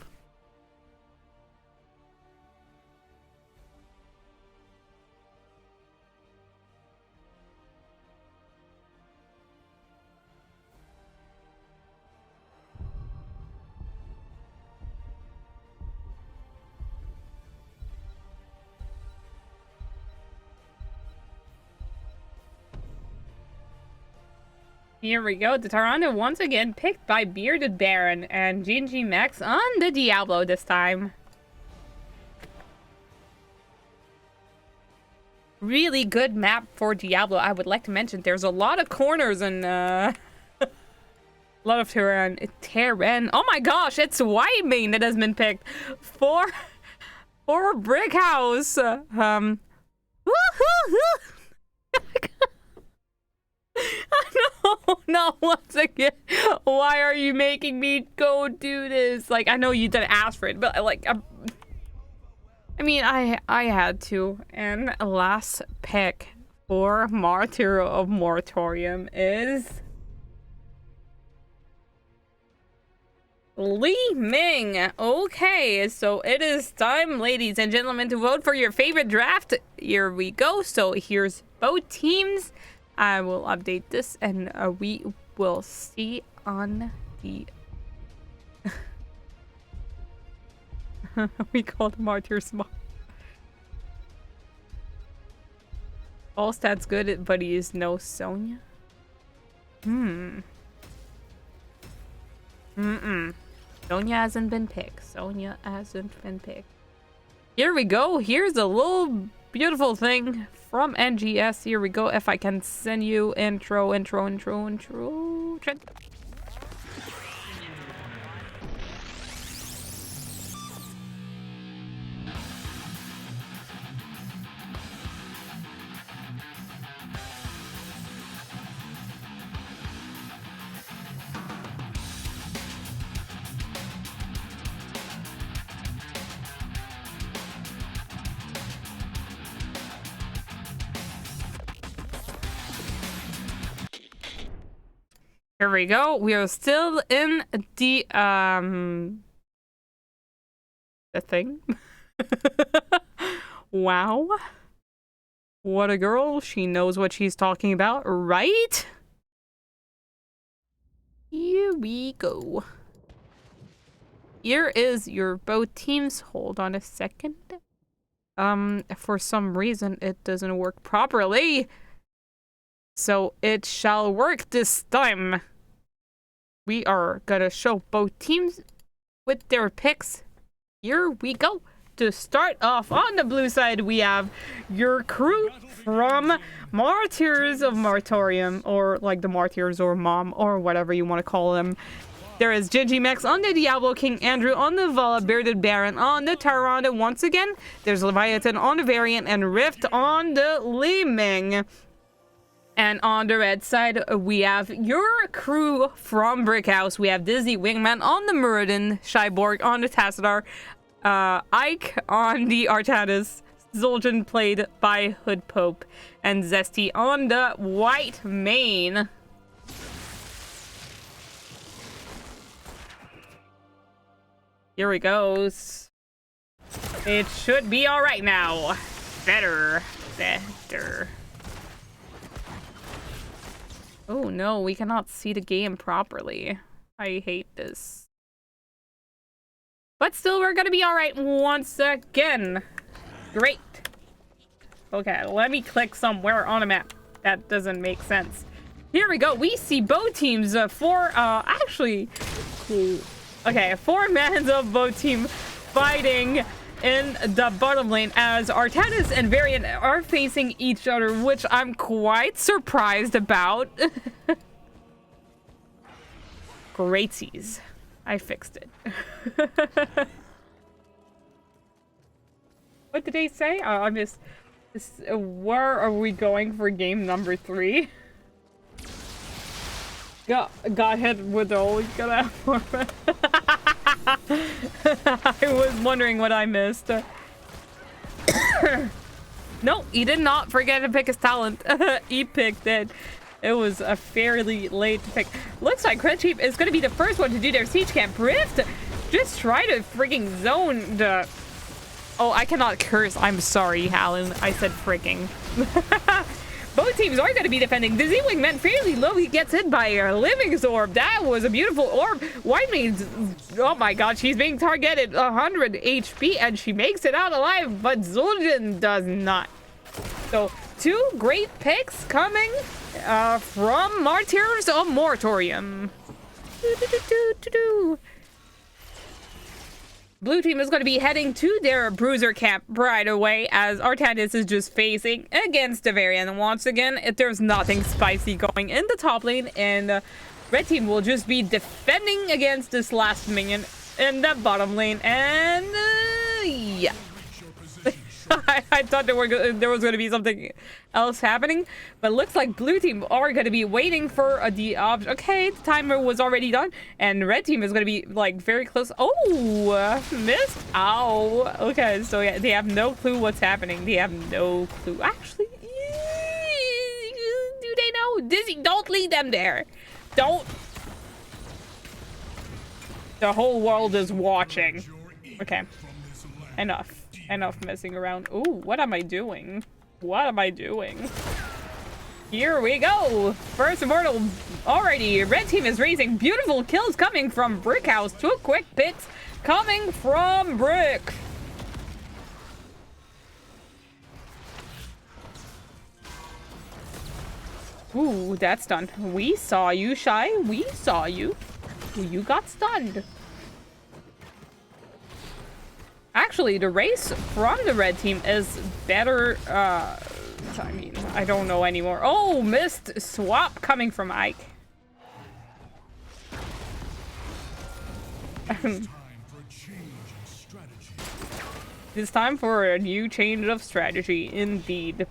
Here we go. The Tyrande once again picked by Bearded Baron and GNG Max on the Diablo this time. Really good map for Diablo. I would like to mention there's a lot of corners and a lot of terrain. Oh my gosh, it's Whitemane that has been picked for Brickhouse. No, once again, why are you making me go do this? Like, I know you didn't ask for it, but like, I mean, I had to. And last pick for Martyr of Moratorium is Li Ming. Okay, so it is time, ladies and gentlemen, to vote for your favorite draft. Here we go. So here's both teams. I will update this, and we will see on the... we called Martyr small. All stats good, but he is no Sonya. Sonya hasn't been picked. Here we go. Here's a little beautiful thing from NGS. Here we go. If I can send you intro. Here we go. We are still in the thing. Wow. What a girl. She knows what she's talking about, right? Here we go. Here is your both teams. Hold on a second. For some reason it doesn't work properly. So it shall work this time. We are gonna show both teams with their picks. Here we go. To start off on the blue side, we have your crew from Martyrs of Moratorium, or like the Martyrs or Mom, or whatever you want to call them. There is Gingy Mex on the Diablo, King Andrew on the Vala, Bearded Baron on the Tyrande once again. There's Leviathan on the Variant, and Rift on the Liming. And on the red side, we have your crew from Brickhouse. We have Dizzy Wingman on the Muradin, Shyborg on the Tassadar, Ike on the Artanis, Zul'jin played by Hood Pope, and Zesty on the White Mane. Here we go. It should be alright now. Better. Oh no, we cannot see the game properly. I hate this. But still, we're gonna be alright once again. Great. Okay, let me click somewhere on a map. That doesn't make sense. Here we go. We see both teams four mans of both team fighting in the bottom lane as Artanis and Variant are facing each other, which I'm quite surprised about. Greatsies. I fixed it. What did they say? I missed. Where are we going for game number 3? Got hit with the holy god format. I was wondering what I missed. No, he did not forget to pick his talent. He picked it. It was a fairly late pick. Looks like Red Chief is going to be the first one to do their siege camp. Rift just try to freaking zone the... Oh, I cannot curse. I'm sorry, Alan. I said freaking. Both teams are going to be defending. The Z-Wing went fairly low. He gets hit by a living orb. That was a beautiful orb. White means, oh my god, she's being targeted 100 HP and she makes it out alive, but Zul'jin does not. So, 2 great picks coming from Martyrs of Moratorium. Blue team is going to be heading to their bruiser camp right away as Artanis is just facing against the Variant. And once again, there's nothing spicy going in the top lane, and red team will just be defending against this last minion in the bottom lane. And yeah. I thought there was going to be something else happening, but looks like blue team are going to be waiting for the option. Okay, the timer was already done, and red team is going to be like very close. Oh, missed. Ow. Okay, so yeah, they have no clue what's happening. They have no clue. Actually, do they know? Dizzy, don't lead them there. Don't. The whole world is watching. Okay, enough. Enough messing around. Ooh, what am I doing? What am I doing? Here we go. First immortal already. Red team is raising. Beautiful kills coming from Brickhouse. 2 quick picks coming from Brick. Ooh, that's done. We saw you, Shy. We saw you. You got stunned. Actually, the race from the red team is better. I mean, I don't know anymore. Oh, missed swap coming from Ike. It's time for a new change of strategy, indeed.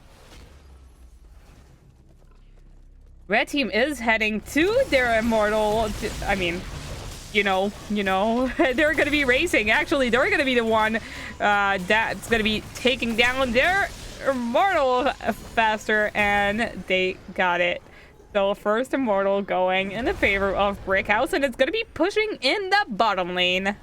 Red team is heading to their immortal. I mean, you know, they're going to be racing. Actually, they're going to be the one that's going to be taking down their immortal faster, and they got it So first Immortal going in the favor of Brickhouse, and it's going to be pushing in the bottom lane.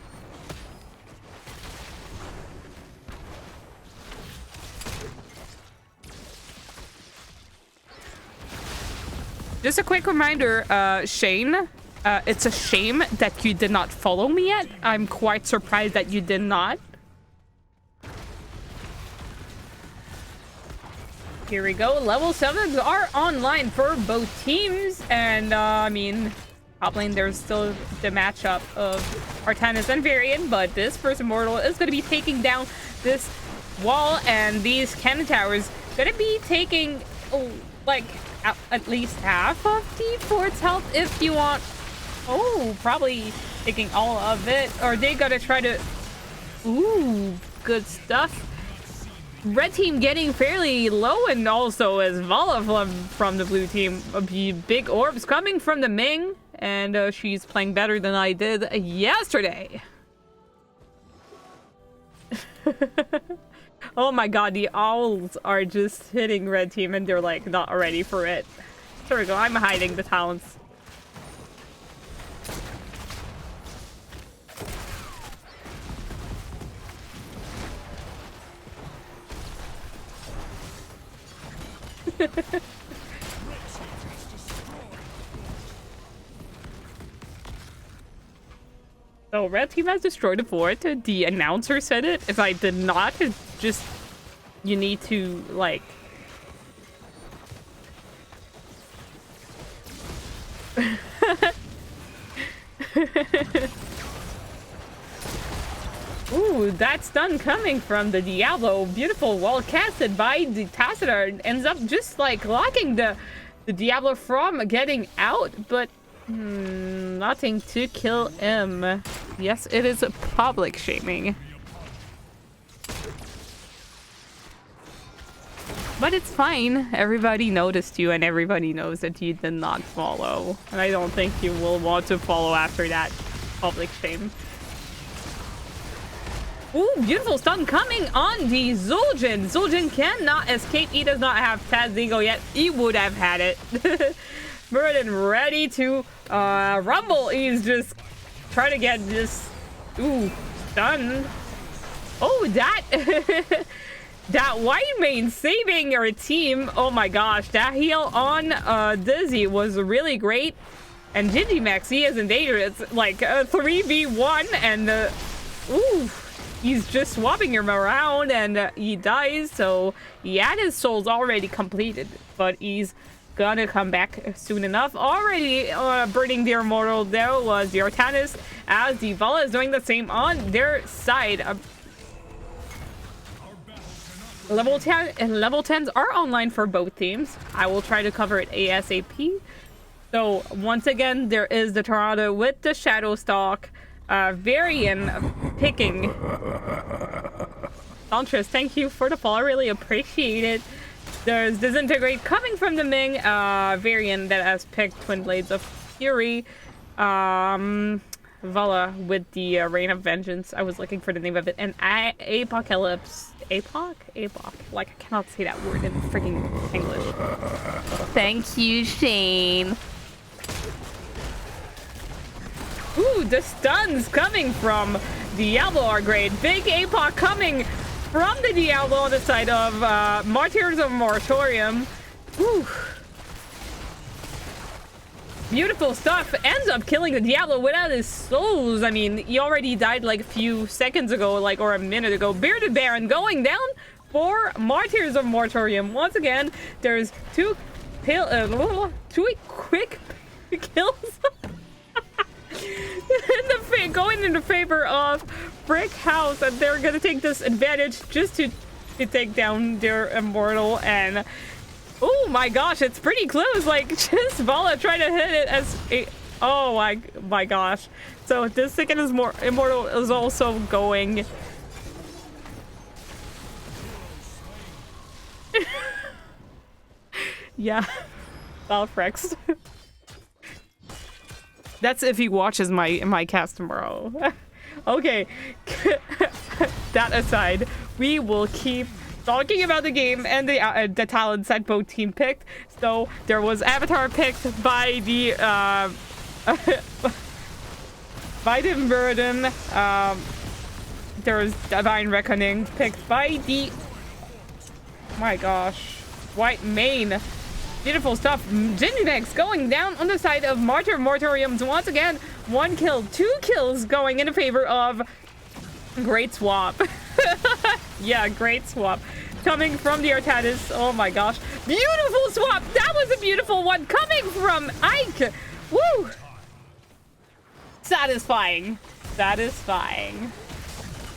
Just a quick reminder, Shane, it's a shame that you did not follow me yet. I'm quite surprised that you did not. Here we go. Level 7s are online for both teams. And, I mean, top lane, there's still the matchup of Artanis and Varian. But this first Immortal is going to be taking down this wall. And these cannon towers going to be taking, like, at least half of the fort's health if you want. Oh, probably taking all of it. Or they got to try to... Ooh, good stuff. Red team getting fairly low, and also as Vala from the blue team. Big orbs coming from the Ming, and she's playing better than I did yesterday. Oh my god, the owls are just hitting red team, and they're like not ready for it. There we go, I'm hiding the talents. So red team has destroyed the fort. The announcer said it. If I did not, it's just you need to like Ooh, that stun coming from the Diablo. Beautiful, well casted by the Tassadar. Ends up just like locking the Diablo from getting out, but nothing to kill him. Yes, it is a public shaming. But it's fine. Everybody noticed you and everybody knows that you did not follow. And I don't think you will want to follow after that public shame. Ooh, beautiful stun coming on the Zul'jin. Zul'jin cannot escape. He does not have Tazdigo yet. He would have had it. Burden ready to rumble. He's just trying to get this. Ooh, stunned. Oh, that that white main saving your team. Oh my gosh, that heal on Dizzy was really great. And Gingimax, he is in danger. It's like a 3v1, and ooh. He's just swapping him around, and he dies, so he had his souls already completed, but he's gonna come back soon enough. Already burning the Immortal, there was the Artanis, as the Vala is doing the same on their side. Level 10 and level 10s are online for both teams. I will try to cover it ASAP. So once again, there is the Toronto with the Shadow Stalk. Varian picking. Santress, thank you for the follow. I really appreciate it. There's Disintegrate coming from the Ming. Varian that has picked Twin Blades of Fury. Vala with the Reign of Vengeance. I was looking for the name of it. And Apocalypse. Apoc? Like, I cannot say that word in freaking English. Thank you, Shane. Ooh, the stuns coming from Diablo are great. Big APOC coming from the Diablo on the side of Martyrs of Moratorium. Ooh. Beautiful stuff. Ends up killing the Diablo without his souls. I mean, he already died like a few seconds ago, like, or a minute ago. Bearded Baron going down for Martyrs of Moratorium. Once again, there's two quick kills. Going in the favor of Brickhouse, and they're gonna take this advantage just to take down their Immortal. And oh my gosh, it's pretty close. Like, just Vala trying to hit it as a oh my gosh. So this second is more Immortal is also going. Yeah, Valfrex. That's if he watches my cast tomorrow. Okay, that aside, we will keep talking about the game and the talents that both team picked. So there was Avatar picked by the by the Burden. There was Divine Reckoning picked by the, my gosh, White Mane. Beautiful stuff. Ginginex going down on the side of Martyr. Moratoriums once again. 1 kill, 2 kills going in favor of Great Swap. Yeah, Great Swap. Coming from the Artanis. Oh my gosh. Beautiful swap. That was a beautiful one coming from Ike. Woo. Satisfying. Satisfying.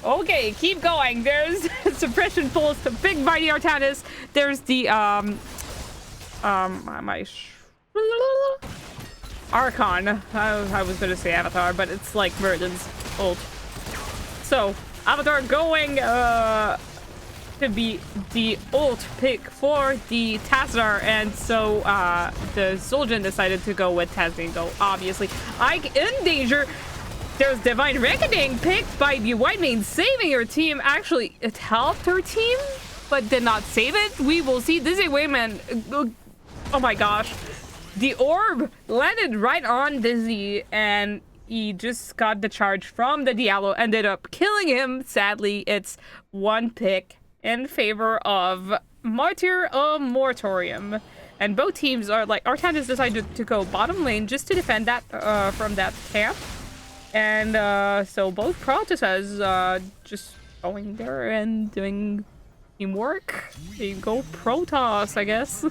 Okay, keep going. There's suppression pulse picked by the Artanis. There's the Archon. I was gonna say Avatar, but it's like Verdon's ult. So Avatar going to be the ult pick for the Tassadar, and so the Zul'jin decided to go with Tassadar, though obviously Ike in danger. There's Divine Reckoning picked by the White Mane, saving her team. Actually, it helped her team, but did not save it. We will see. Dizzy Wayman. Oh my gosh. The orb landed right on Dizzy, and he just got the charge from the Diablo. Ended up killing him. Sadly, it's 1 pick in favor of Martyr of Moratorium. And both teams are like, Artanis decided to go bottom lane just to defend that from that camp. And so both Protosses just going there and doing teamwork. There you go, Protoss, I guess.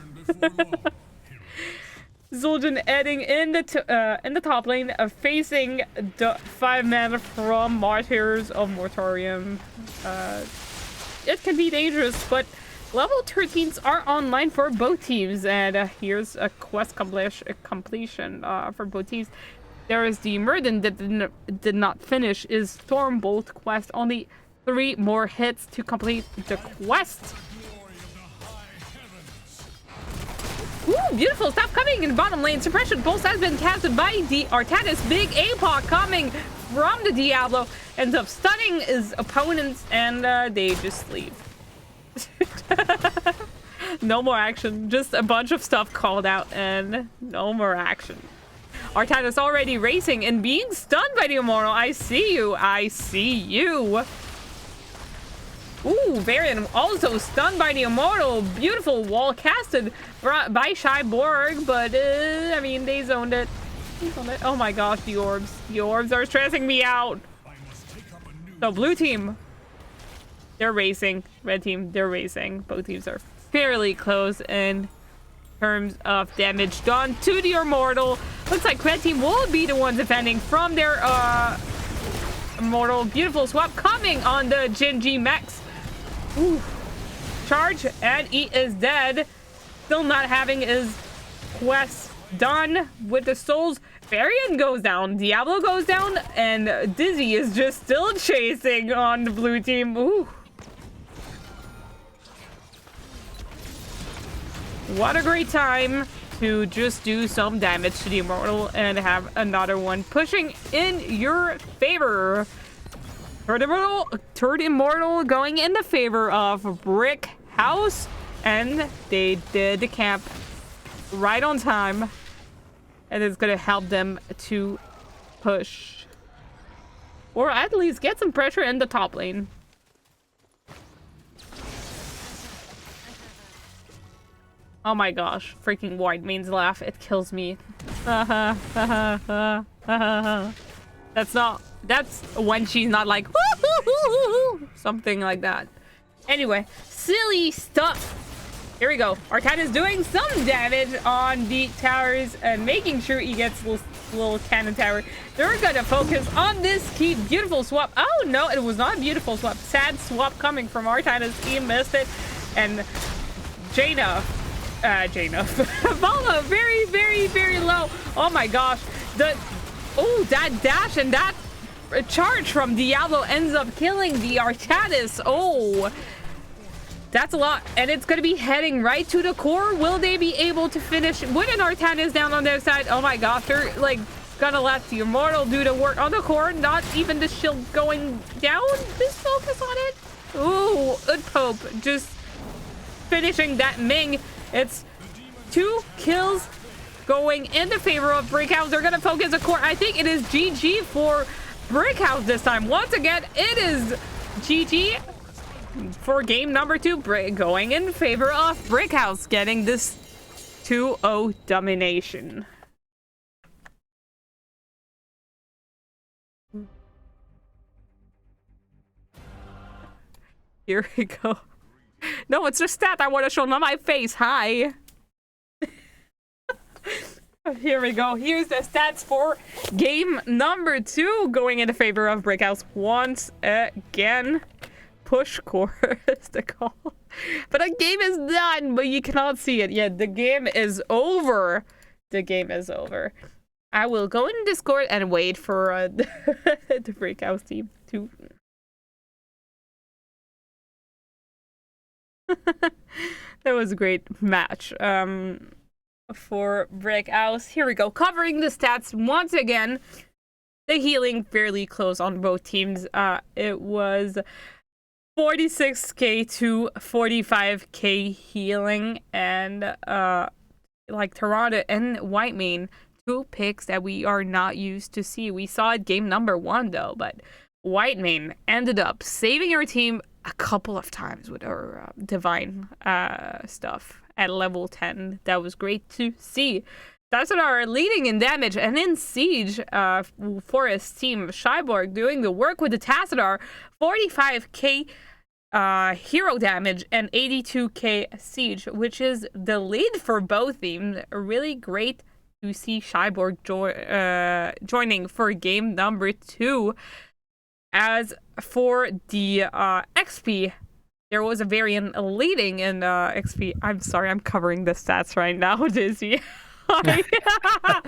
Zul'jin heading in the top lane, facing the 5-man from Martyrs of Moratorium. It can be dangerous, but level 13s are online for both teams, and here's a quest completion for both teams. There is the Murden that did not finish his Stormbolt quest. Only 3 more hits to complete the quest. Ooh, beautiful stuff coming in bottom lane. Suppression Pulse has been casted by the Artanis. Big APOC coming from the Diablo. Ends up stunning his opponents, and they just leave. No more action. Just a bunch of stuff called out, and no more action. Artanis already racing and being stunned by the Immortal. I see you. I see you. Ooh, Varian also stunned by the Immortal. Beautiful wall casted by Shyborg, but I mean, they zoned it. Oh my gosh, the orbs. The orbs are stressing me out. So blue team, they're racing. Red team, they're racing. Both teams are fairly close in terms of damage done to the Immortal. Looks like red team will be the ones defending from their Immortal. Beautiful swap coming on the Genji Max. Ooh. Charge, and he is dead. Still not having his quest done with the souls. Varian goes down, Diablo goes down, and Dizzy is just still chasing on the blue team. Ooh. What a great time to just do some damage to the Immortal and have another one pushing in your favor. Third Immortal going in the favor of Brickhouse, and they did the camp right on time, and it's gonna help them to push, or at least get some pressure in the top lane. Oh my gosh, freaking White Mane's laugh, it kills me. That's when she's not like something like that. Anyway, silly stuff. Here we go. Artanis doing some damage on the towers and making sure he gets little cannon tower. They're gonna focus on this key. Beautiful swap. Oh no, it was not a beautiful swap. Sad swap coming from Artanis. He missed it. And Jaina Vala very, very, very low. Oh my gosh. That dash and that charge from Diablo ends up killing the Artanis. Oh, that's a lot, and it's gonna be heading right to the core. Will they be able to finish with an Artanis down on their side? Oh my gosh, they're like gonna let the Immortal do the work on the core. Not even the shield going down. Just focus on it. Ooh, Pope just finishing that Ming. It's 2 kills going in the favor of Brickhouse. They're gonna focus the core. I think it is GG for Brickhouse this time. Once again, it is GG for game number 2, going in favor of Brickhouse, getting this 2-0 domination. Here we go. No, it's a stat I want to show on my face. Hi. Here we go. Here's the stats for game number 2, going in favor of Brickhouse once again. Push core is the call. But the game is done, but you cannot see it yet. The game is over. The game is over. I will go in Discord and wait for the Brickhouse team to... That was a great match for Brickhouse. Here we go. Covering the stats once again. The healing fairly close on both teams. It was 46k to 45k healing, and like Toronto and Whitemane, 2 picks that we are not used to see. We saw it game number 1 though, but Whitemane ended up saving our team a couple of times with our divine stuff at level 10. That was great to see. That's what are leading in damage, and in siege for his team. Cyborg doing the work with the Tassadar, 45k hero damage and 82k siege, which is the lead for both teams. Really great to see Cyborg joining for game number 2. As for the XP, there was a variant leading in XP. I'm sorry, I'm covering the stats right now, Dizzy. Okay.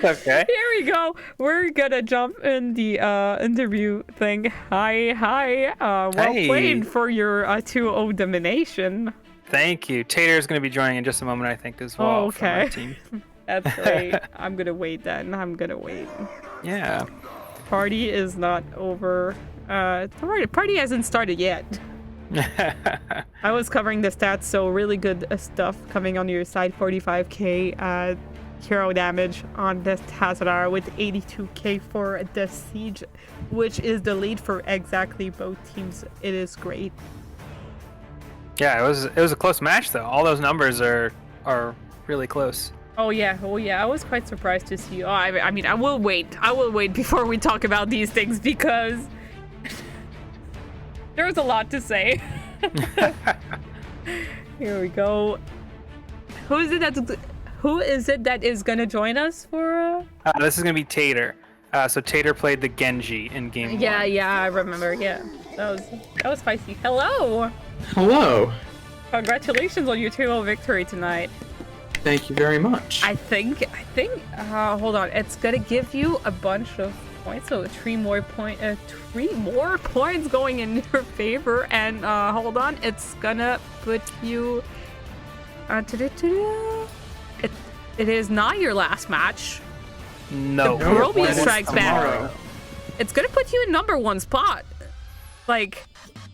Here we go. We're gonna jump in the interview thing. Hi. Well played for your 2-0 domination. Thank you. Tater is going to be joining in just a moment, I think, as well. Oh, okay. From our team. That's great. I'm gonna wait then. Yeah. Party is not over. Party hasn't started yet. I was covering the stats, so really good stuff coming on your side. 45k hero damage on this Tassadar with 82k for the siege, which is the lead for exactly both teams. It is great. Yeah, it was a close match though. All those numbers are really close. Oh yeah. I was quite surprised to see. I mean, I will wait before we talk about these things, because there's a lot to say. Here we go. Who is it that is gonna join us for? This is gonna be Tater. So Tater played the Genji in game 1. Yeah, I remember. Yeah, that was spicy. Hello. Congratulations on your 2-0 victory tonight. Thank you very much. I think. Hold on. It's gonna give you a bunch of points, so 3 more points going in your favor. And hold on, it's gonna put you. It is not your last match. No. The Proby strikes back. It's gonna put you in number 1 spot.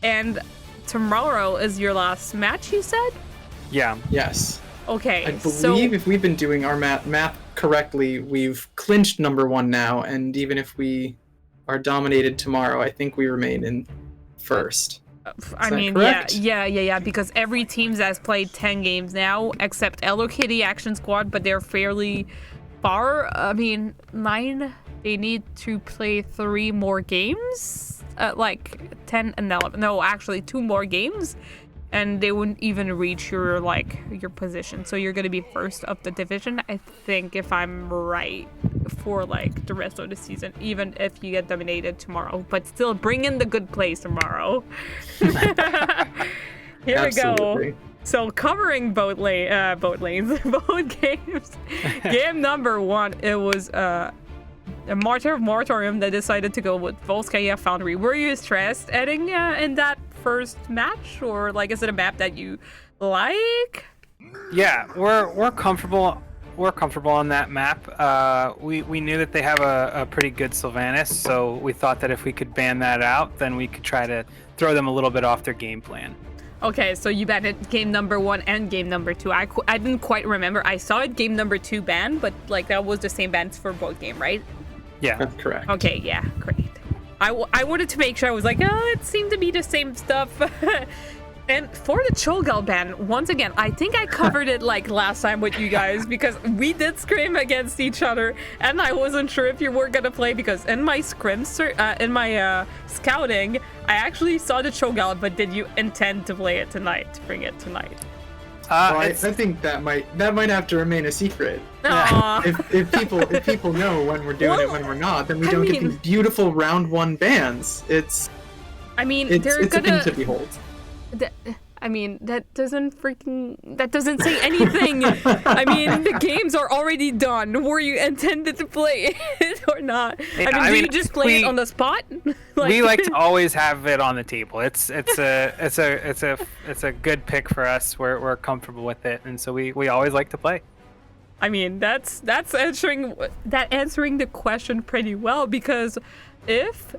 And tomorrow is your last match, you said? Yeah. Yes. Okay, I believe if we've been doing our math correctly, we've clinched number 1 now, and even if we are dominated tomorrow, I think we remain in first. I mean, yeah, because every team has played 10 games now, except Hello Kitty Action Squad, but they're fairly far. I mean, 9, they need to play 3 more games, 10 and 11. No, actually 2 more games, and they wouldn't even reach your position. So you're gonna be first of the division, I think, if I'm right, for the rest of the season, even if you get dominated tomorrow. But still, bring in the good plays tomorrow. Here Absolutely. we go. So covering both lanes, both games. Game number 1, it was a Martyr of Moratorium that decided to go with Volskaya Foundry. Were you stressed heading in that first match, or is it a map that you like? Yeah, we're comfortable. We're comfortable on that map. We knew that they have a pretty good Sylvanas, so we thought that if we could ban that out, then we could try to throw them a little bit off their game plan. Okay, so you banned it game number 1 and game number 2. I didn't quite remember. I saw it game number 2 banned, but like that was the same bans for both game, right? Yeah. That's correct. Okay, yeah, great. I wanted to make sure. I was like, oh, it seemed to be the same stuff. And for the Cho'Gall ban, once again, I think I covered it like last time with you guys because we did scrim against each other, and I wasn't sure if you were gonna play because in my scouting, I actually saw the Cho'Gall, but did you intend to play it tonight? Bring it tonight? Well, I think that might have to remain a secret. Aw. If people know when we're doing it, when we're not, then we don't get these beautiful round 1 bans. It's I mean, it's they're a gonna. thing to behold. I mean, that doesn't say anything. I mean, the games are already done. Were you intended to play it or not? I mean, do you just play it on the spot? We like to always have it on the table. It's a good pick for us. We're comfortable with it, and so we always like to play. I mean, that's answering the question pretty well, because if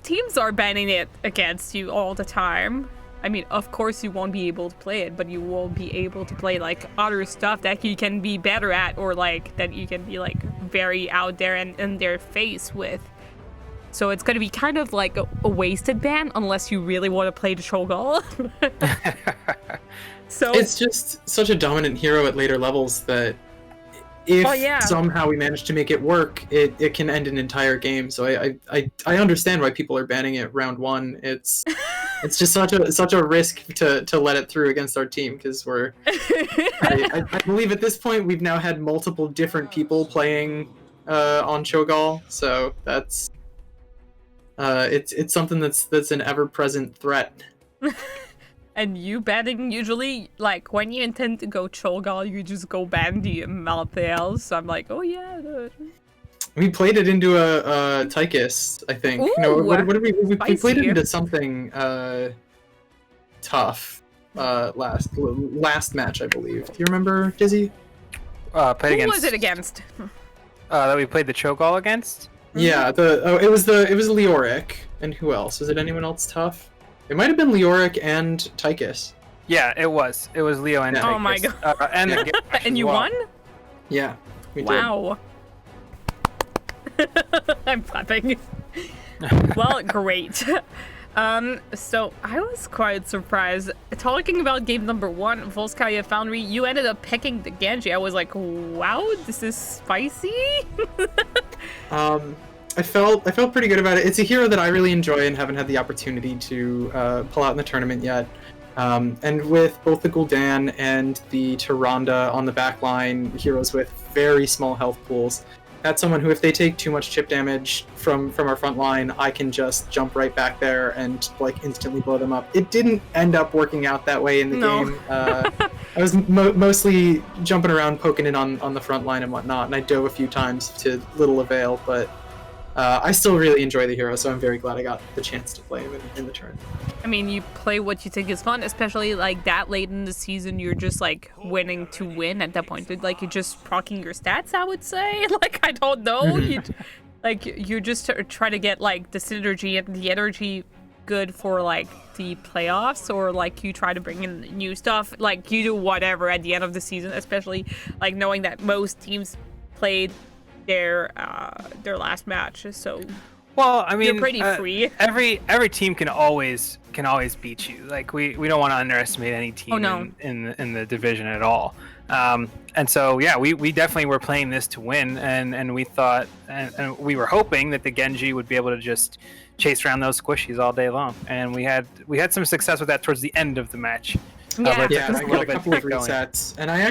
teams are banning it against you all the time, I mean, of course you won't be able to play it, but you will be able to play like other stuff that you can be better at, or like that you can be like very out there and in their face with. So it's gonna be kind of like a wasted ban unless you really want to play the Cho'Gall. So it's just such a dominant hero at later levels that if somehow we manage to make it work, it can end an entire game. So I understand why people are banning it round 1. It's just such a risk to let it through against our team, because I believe at this point we've now had multiple different people playing on Cho'Gall, so that's it's something that's an ever-present threat. And you banning usually, like, when you intend to go Cho'Gall, you just go ban the Martyr. So I'm like, oh yeah. We played it into a Tychus, I think. Ooh, no, what did we played it spicy. into something tough last match, I believe. Do you remember, Dizzy? Played Who against. was it against? That we played the Cho'Gall against. Yeah, it was Leoric, and who else? Was it anyone else tough? It might have been Leoric and Tychus. Yeah, it was. It was Leo and Yeah. Oh my Tychus. god. And the Gash And as you well. won? Yeah, we did. Wow. I'm clapping. Well, great. So I was quite surprised. Talking about game number 1, Volskaya Foundry, you ended up picking the Genji. I was like, wow, this is spicy. I felt pretty good about it. It's a hero that I really enjoy and haven't had the opportunity to pull out in the tournament yet. And with both the Gul'dan and the Tyrande on the back line, heroes with very small health pools, that's someone who, if they take too much chip damage from our front line, I can just jump right back there and like instantly blow them up. It didn't end up working out that way in the game. I was mostly jumping around, poking it on the front line and whatnot, and I dove a few times to little avail, but I still really enjoy the hero, so I'm very glad I got the chance to play him in the turn. I mean, you play what you think is fun, especially like that late in the season. You're just like winning to win at that point. Like you're just proccing your stats, I would say. Like I don't know, you're just trying to get like the synergy and the energy good for like the playoffs, or like you try to bring in new stuff. Like you do whatever at the end of the season, especially like knowing that most teams played their last match, so well, I mean, you're pretty free. Every team can always beat you. Like we don't want to underestimate any team in the division at all. And so yeah, we definitely were playing this to win, and we thought and we were hoping that the Genji would be able to just chase around those squishies all day long, and we had some success with that towards the end of the match. Yeah, Yeah, I got a couple of resets, and I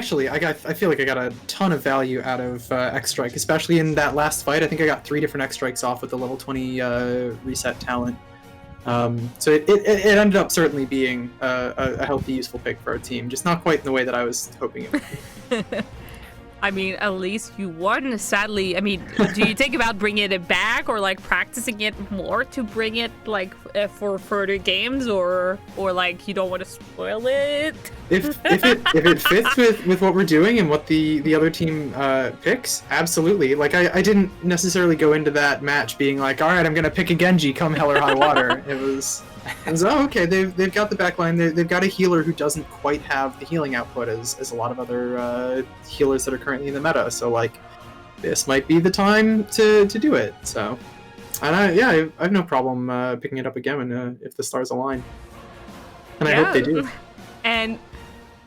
feel like I got a ton of value out of X-Strike, especially in that last fight. I think I got 3 different X-Strikes off with the level 20 reset talent. So it ended up certainly being a healthy, useful pick for our team, just not quite in the way that I was hoping it would be. I mean, at least you won. Sadly, I mean, do you think about bringing it back or like practicing it more to bring it like for further games, or like you don't want to spoil it? If it fits with what we're doing and what the other team picks, absolutely. Like I didn't necessarily go into that match being like, all right, I'm gonna pick a Genji come hell or high water. It was And so, okay, they've got the backline. They've got a healer who doesn't quite have the healing output as a lot of other healers that are currently in the meta. So like, this might be the time to do it. So, and I have no problem picking it up again when, if the stars align. And I hope they do. And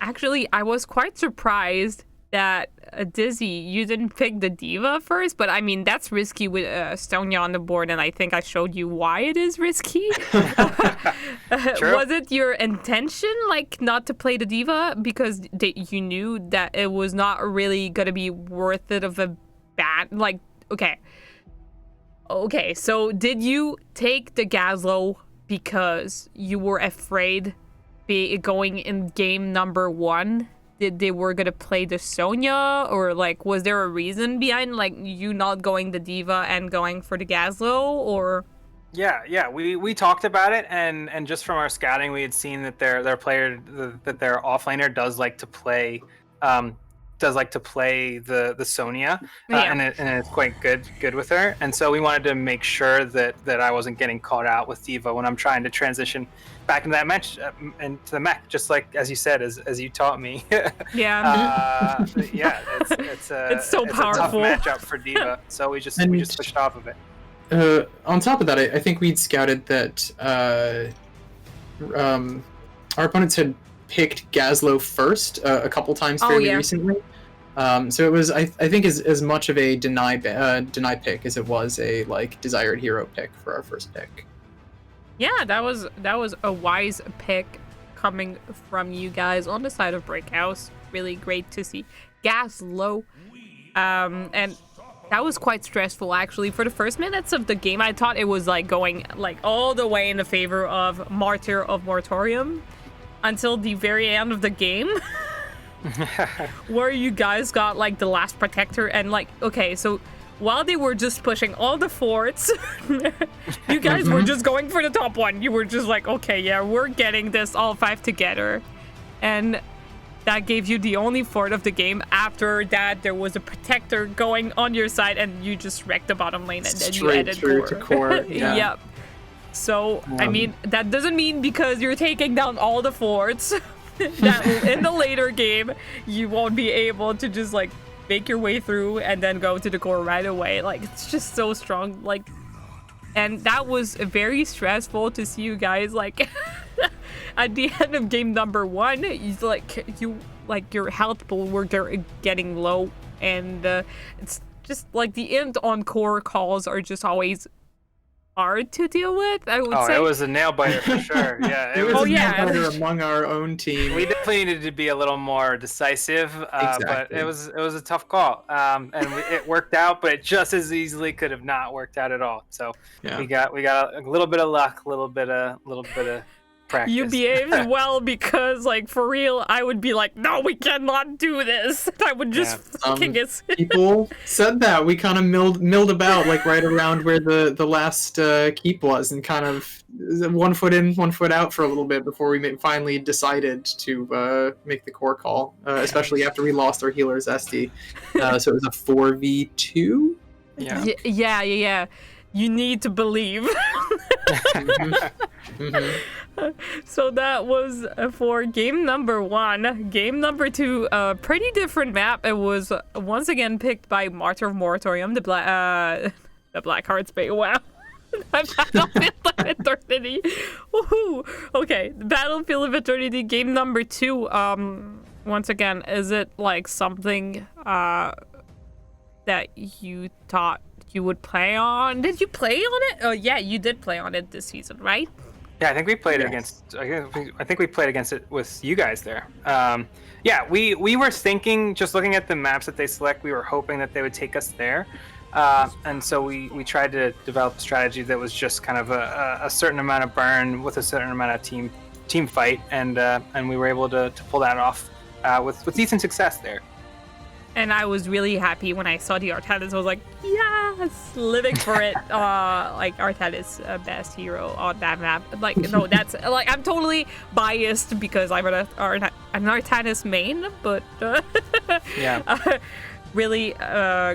actually, I was quite surprised that Dizzy, you didn't pick the Diva first, but I mean, that's risky with Sonya on the board, and I think I showed you why it is risky. Was it your intention, like, not to play the Diva because you knew that it was not really gonna be worth it of a bad, like, okay, so did you take the Gazlo because you were afraid going in game number 1 they were gonna play the Sonya, or like was there a reason behind like you not going the Diva and going for the Gazlo, or? Yeah, we talked about it, and just from our scouting, we had seen that their player, that their offlaner does like to play the Sonya, and it's quite good with her, and so we wanted to make sure that I wasn't getting caught out with Diva when I'm trying to transition back into that match, into the mech, just like as you said, as you taught me. Yeah. It's so powerful. A tough matchup for Diva, so we just switched off of it. On top of that, I think we'd scouted that our opponents had picked Gazlo first a couple times fairly recently. So it was, I think, as much of a deny pick as it was a like desired hero pick for our first pick. Yeah, that was a wise pick coming from you guys on the side of Brickhouse. Really great to see Gazlo. And that was quite stressful, actually. For the first minutes of the game, I thought it was like going like all the way in the favor of Martyr of Moratorium until the very end of the game. Where you guys got like the last protector, and like, okay, so while they were just pushing all the forts, you guys were just going for the top one. You were just like, okay, yeah, we're getting this all 5 together. And that gave you the only fort of the game. After that, there was a protector going on your side, and you just wrecked the bottom lane, and then you added core. Yeah. Yep. So, I mean, that doesn't mean because you're taking down all the forts that in the later game, you won't be able to just, like, make your way through and then go to the core right away. Like, it's just so strong. Like, and that was very stressful to see you guys, like, at the end of game number 1, your health pool were getting low, and it's just like the end on core calls are just always hard to deal with, I would say. It was a nail biter for sure. Yeah, it was a nail biter among our own team. We definitely needed to be a little more decisive, but it was a tough call, and it worked out, but it just as easily could have not worked out at all. So we got a little bit of luck, a little bit of practice. You behaved well, because, like, for real, I would be like, no, we cannot do this. I would just fucking people said that. We kind of milled about, like, right around where the last keep was, and kind of 1 foot in, 1 foot out for a little bit before we finally decided to make the core call, especially after we lost our healers, SD. So it was a 4v2? Yeah. You need to believe. So that was for game number 1. Game number 2, a pretty different map. It was once again picked by Martyr of Moratorium, the Black Hearts Bay. Wow. Battlefield of Eternity. Woohoo! Okay, Battlefield of Eternity, game number 2. Once again, is it like something that you thought you would play on? Did you play on it? Oh yeah, you did play on it this season, right? Yeah, I think we played against. I think we played against it with you guys there. We were thinking, just looking at the maps that they select, we were hoping that they would take us there, and so we tried to develop a strategy that was just kind of a certain amount of burn with a certain amount of team fight, and we were able to pull that off with decent success there. And I was really happy when I saw the Artanis. I was like, yes, living for it. Like, Artanis, best hero on that map. Like, no, that's, like, I'm totally biased because I'm an Artanis main, but really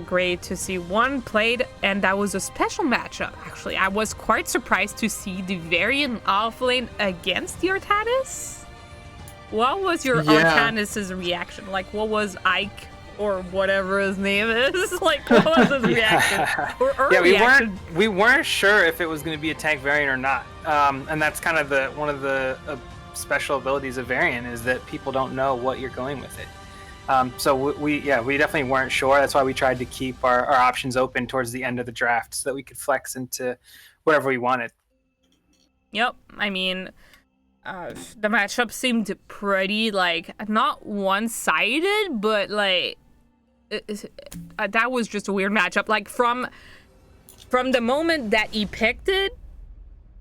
great to see one played, and that was a special matchup. Actually, I was quite surprised to see the Varian offlane against the Artanis. What was your Artanis's reaction? Like, what was Ike or whatever his name is? Like, what was his reaction? Or reaction? we weren't sure if it was going to be a tank variant or not, and that's kind of one of the special abilities of variant is that people don't know what you're going with it. So we definitely weren't sure. That's why we tried to keep our options open towards the end of the draft so that we could flex into whatever we wanted. Yep, I mean, the matchup seemed pretty, like, not one-sided, but, like, that was just a weird matchup. Like, from the moment that he picked it,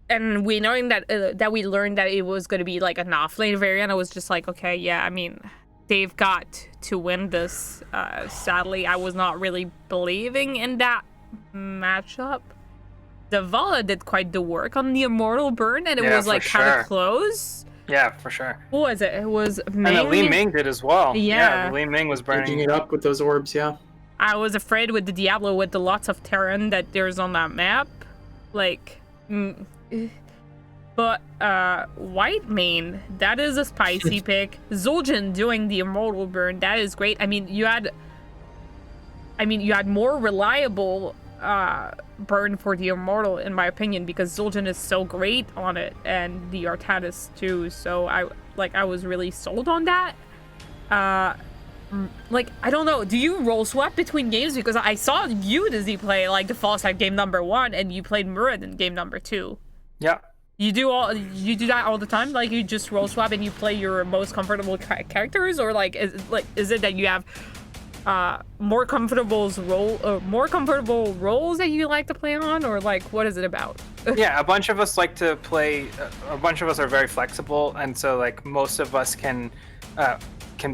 and we knowing that we learned that it was going to be, like, an offlane variant, I was just like, okay, yeah, I mean, they've got to win this. Sadly, I was not really believing in that matchup. Zavala did quite the work on the Immortal Burn, and it was like kind of close. Yeah, for sure. Who was it? It was Ming. And Li Ming did as well. Yeah, Li Ming was burning it up with those orbs. Yeah. I was afraid with the Diablo, with the lots of terrain that there's on that map, like. But White Mane, that is a spicy pick. Zul'jin doing the Immortal Burn, that is great. I mean, you had more reliable burn for the Immortal, in my opinion, because Zul'jin is so great on it, and the Artanis too. So I was really sold on that. Like, I don't know, do you roll swap between games? Because I saw you, Dizzy, play like the False Side game number 1, and you played Murad in game number 2. Yeah. You do that all the time? Like, you just roll swap and you play your most comfortable characters, or is it that you have more comfortable roles that you like to play on, or like what is it about? Yeah, a bunch of us like to play. A bunch of us are very flexible, and so like most of us can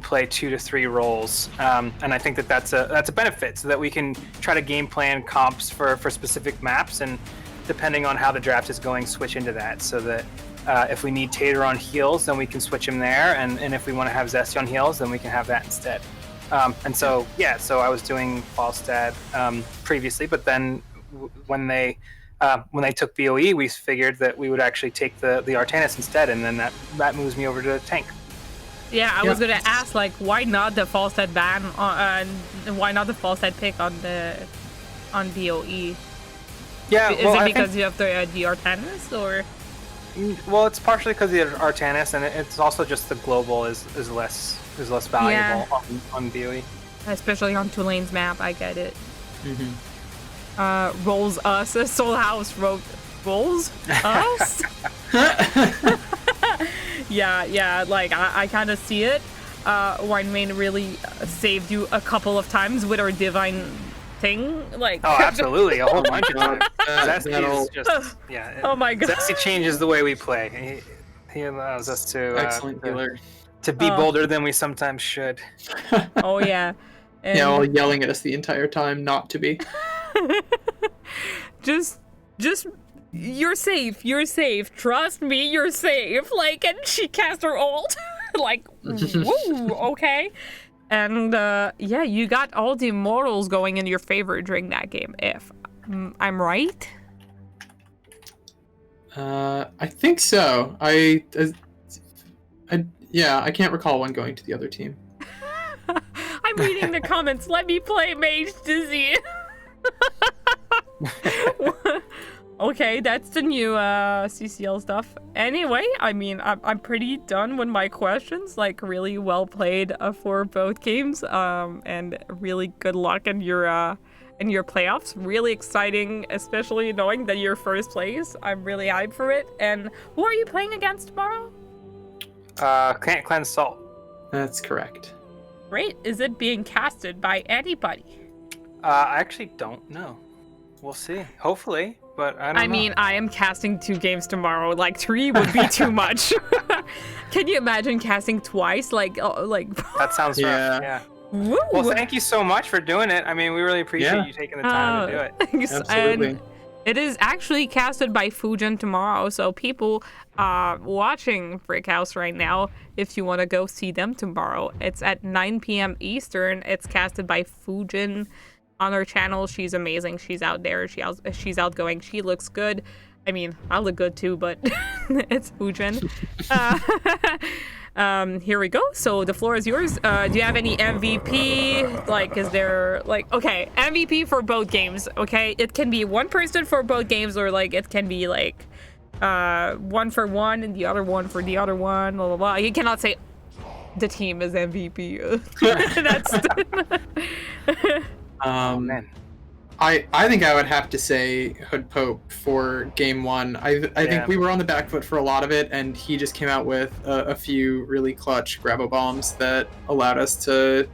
play 2 to 3 roles, and I think that's a benefit, so that we can try to game plan comps for specific maps, and depending on how the draft is going, switch into that, so that if we need Tater on heals, then we can switch him there, and if we want to have Zesty on heals, then we can have that instead. And so I was doing Falstad previously, but then when they took BOE, we figured that we would actually take the Artanis instead, and then that moves me over to tank. Yeah, I was gonna ask, like, why not the Falstad ban why not the Falstad pick on BOE? Yeah, is it because you have the Artanis, or? Well, it's partially because of the Artanis, and it's also just the global is less valuable on BOE. Especially on Tulane's map, I get it. Rolls us. Soul House rolls us? yeah, like, I kind of see it. Winemain really saved you a couple of times with our Divine thing. Like, oh, absolutely, a whole bunch of times. Zesty is just, oh my god. Zesty changes the way we play. He allows us to excellent dealer. To be bolder than we sometimes should. Oh yeah. And all yelling at us the entire time not to be. just you're safe. Trust me, you're safe. Like, and she cast her ult. Like, woo, okay. And you got all the immortals going in your favor during that game, if I'm right. I think so. I can't recall one going to the other team. I'm reading the comments. Let me play Mage Dizzy. Okay, that's the new CCL stuff. Anyway, I mean, I'm pretty done with my questions. Like, really well played for both games, and really good luck in your playoffs. Really exciting, especially knowing that you're first place. I'm really hyped for it. And who are you playing against tomorrow? Can't Cleanse Salt. That's correct. Great. Is it being casted by anybody? I actually don't know. We'll see. Hopefully, but I don't know. I mean, I am casting 2 games tomorrow. Like, 3 would be too much. Can you imagine casting twice? Like. That sounds rough. Yeah. Woo. Well, thank you so much for doing it. I mean, we really appreciate you taking the time to do it. Thanks. Absolutely. And It is actually casted by Fujin tomorrow, so people watching Brickhouse right now, if you want to go see them tomorrow, it's at 9 p.m. Eastern. It's casted by Fujin on her channel. She's amazing. She's out there. She's outgoing. She looks good. I mean, I look good too, but it's Fujin. Here we go. So the floor is yours. Do you have any MVP? Like, is there like, okay, MVP for both games? Okay, it can be one person for both games, or like it can be like one for one and the other one for the other one. Blah blah blah. You cannot say the team is MVP. That's. Man. I think I would have to say Hood Pope for game one. I think we were on the back foot for a lot of it, and he just came out with a few really clutch grabbo bombs that allowed us to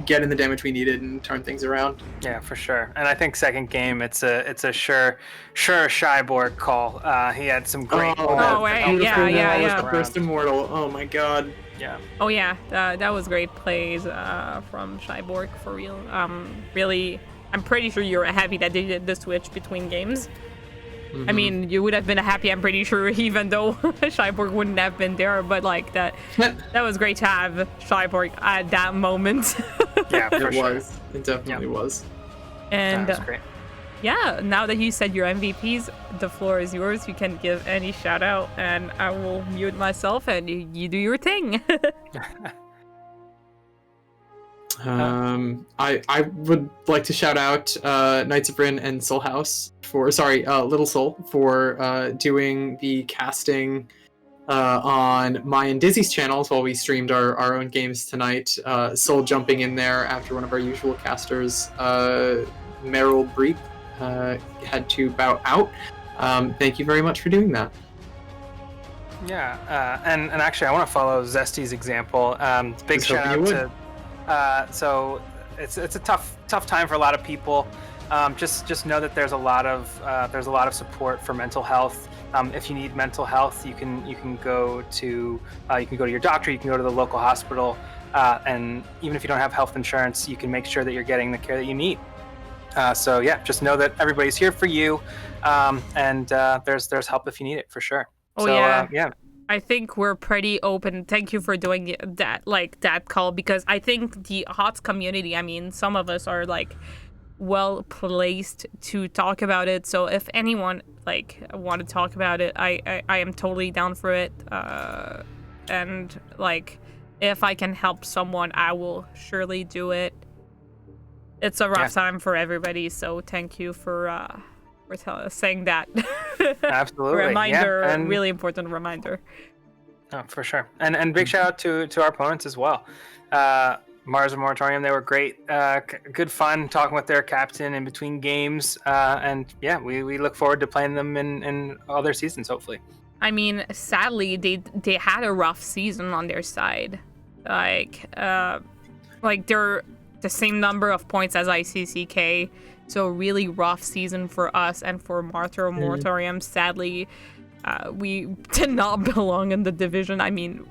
get in the damage we needed and turn things around. Yeah, for sure. And I think second game, it's a sure Shyborg call. He had some great. The first immortal. Oh my god. Yeah. Oh yeah, that was great plays from Shyborg for real. Really. I'm pretty sure you're happy that they did the switch between games. I mean, you would have been happy, I'm pretty sure, even though Shyborg wouldn't have been there. But like that was great to have Shyborg at that moment. Yeah, for sure. It definitely was. And that was great. Yeah, now that you said your MVPs, the floor is yours. You can give any shout out, and I will mute myself, and you do your thing. I would like to shout out Knights of Rin and Soul House Little Soul for doing the casting on my and Dizzy's channels while we streamed our own games tonight. Soul jumping in there after one of our usual casters, Meryl Breep, had to bow out. Thank you very much for doing that. Yeah, and actually I want to follow Zesty's example. Big shout out to. So it's a tough time for a lot of people. Just know that there's a lot of support for mental health. If you need mental health, you can go to your doctor. You can go to the local hospital, and even if you don't have health insurance, you can make sure that you're getting the care that you need. So yeah, just know that everybody's here for you, and there's help if you need it for sure. Oh so, yeah. I think we're pretty open. Thank you for doing that call, because I think the HOTS community, I mean, some of us are like well placed to talk about it. So if anyone like want to talk about it, I am totally down for it. And like if I can help someone, I will surely do it. It's a rough time for everybody, so thank you for saying that. Absolutely. Reminder, yeah. And, really important reminder. Oh, for sure. And big shout out to our opponents as well. Mars and Moratorium, they were great. Good fun talking with their captain in between games. And yeah, we look forward to playing them in other seasons, hopefully. I mean, sadly, they had a rough season on their side. Like they're the same number of points as ICCK. So really rough season for us and for Martyr and Moratorium. Sadly, we did not belong in the division. I mean,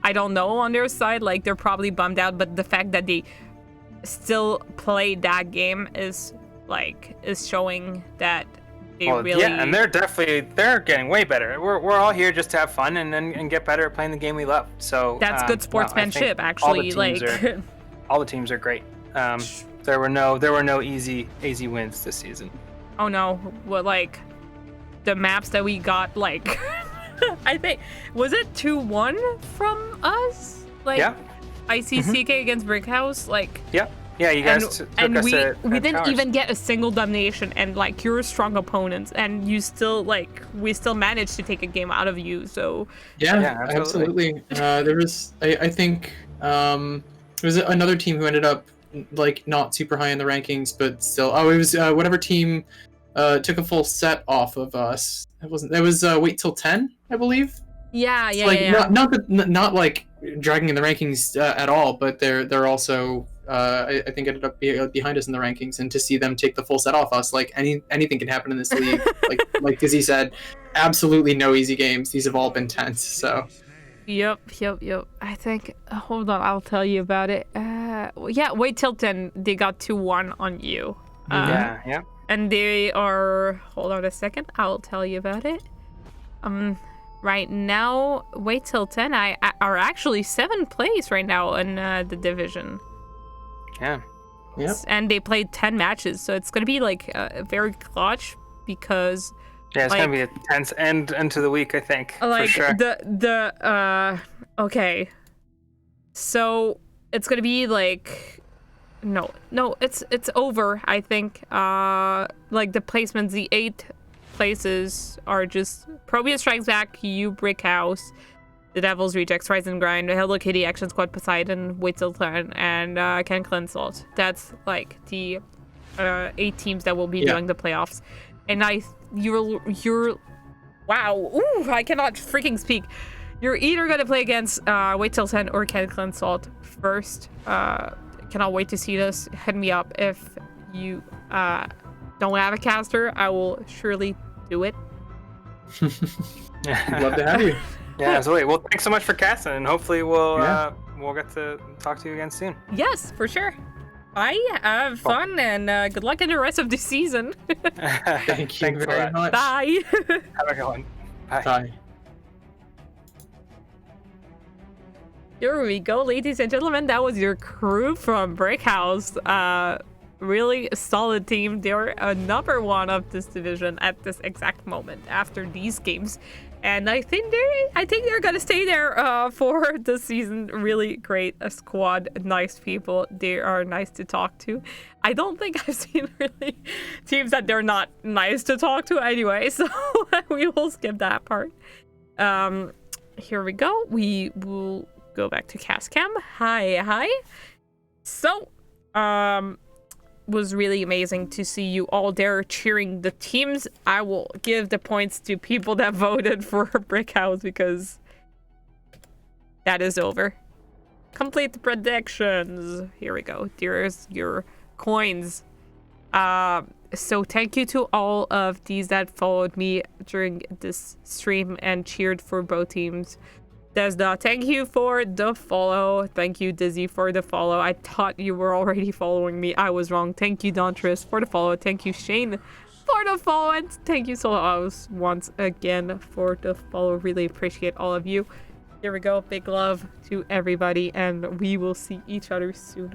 I don't know on their side. Like, they're probably bummed out, but the fact that they still played that game is showing that they really... Yeah, and they're getting way better. We're all here just to have fun and get better at playing the game we love. So that's good sportsmanship, actually. All the teams are great. There were no easy wins this season. Oh no! Well, like the maps that we got, like I think was it 2-1 from us? Like yeah. ICCK against Brickhouse, like yeah. Yeah, you guys took us we didn't towers. even get a single domination, and like you're strong opponents, and you still we still managed to take a game out of you. So yeah, absolutely. There was I think there was another team who ended up like not super high in the rankings, but still. Oh, it was whatever team took a full set off of us. It was Wait Till 10, I believe. Yeah. Not like dragging in the rankings at all, but they're also I think ended up behind us in the rankings, and to see them take the full set off us, like anything can happen in this league. like Dizzy said, absolutely no easy games. These have all been tense. So. Yep. I think, hold on, I'll tell you about it. Yeah, Wait Till 10, they got 2-1 on you. Yeah. and they are, hold on a second, I'll tell you about it. Right now, wait till 10, are actually 7th place right now in the division. Yeah. Yep. And they played 10 matches, so it's gonna be like very clutch because Yeah, it's like, gonna be a tense end into the week, I think. like for sure. Okay, so it's gonna be like no, it's over, I think. Like the placements, the 8 places are just Probius Strikes Back, you, Brickhouse, the Devil's Rejects, Rise and Grind, Hello Kitty, Action Squad, Poseidon, Wait Till Turn, and Ken Clinsalt. That's like the 8 teams that will be doing the playoffs. And you're wow, ooh, I cannot freaking speak. You're either gonna play against Wait Till 10 or Ken Clinsalt first. Cannot wait to see this. Hit me up if you don't have a caster. I will surely do it. Love to have you. Yeah, absolutely. Well, thanks so much for casting, and hopefully we'll get to talk to you again soon. Yes, for sure. Bye. Have fun and good luck in the rest of the season. Thank you very much. Bye. Have a good one. Bye. Bye. Here we go, ladies and gentlemen. That was your crew from Brickhouse. Really solid team. They're number 1 of this division at this exact moment after these games, and I think they're gonna stay there for the season. Really great squad, nice people. They are nice to talk to. I don't think I've seen really teams that they're not nice to talk to anyway, so we will skip that part. Here we go. We will go back to Castcam. Hi. So, was really amazing to see you all there cheering the teams. I will give the points to people that voted for Brickhouse because that is over. Complete the predictions. Here we go. There's your coins. So thank you to all of these that followed me during this stream and cheered for both teams. Desda, thank you for the follow. Thank you, Dizzy, for the follow. I thought you were already following me. I was wrong. Thank you, Dontris, for the follow. Thank you, Shane, for the follow. And thank you, Solo House, once again for the follow. Really appreciate all of you. Here we go. Big love to everybody, and we will see each other soon.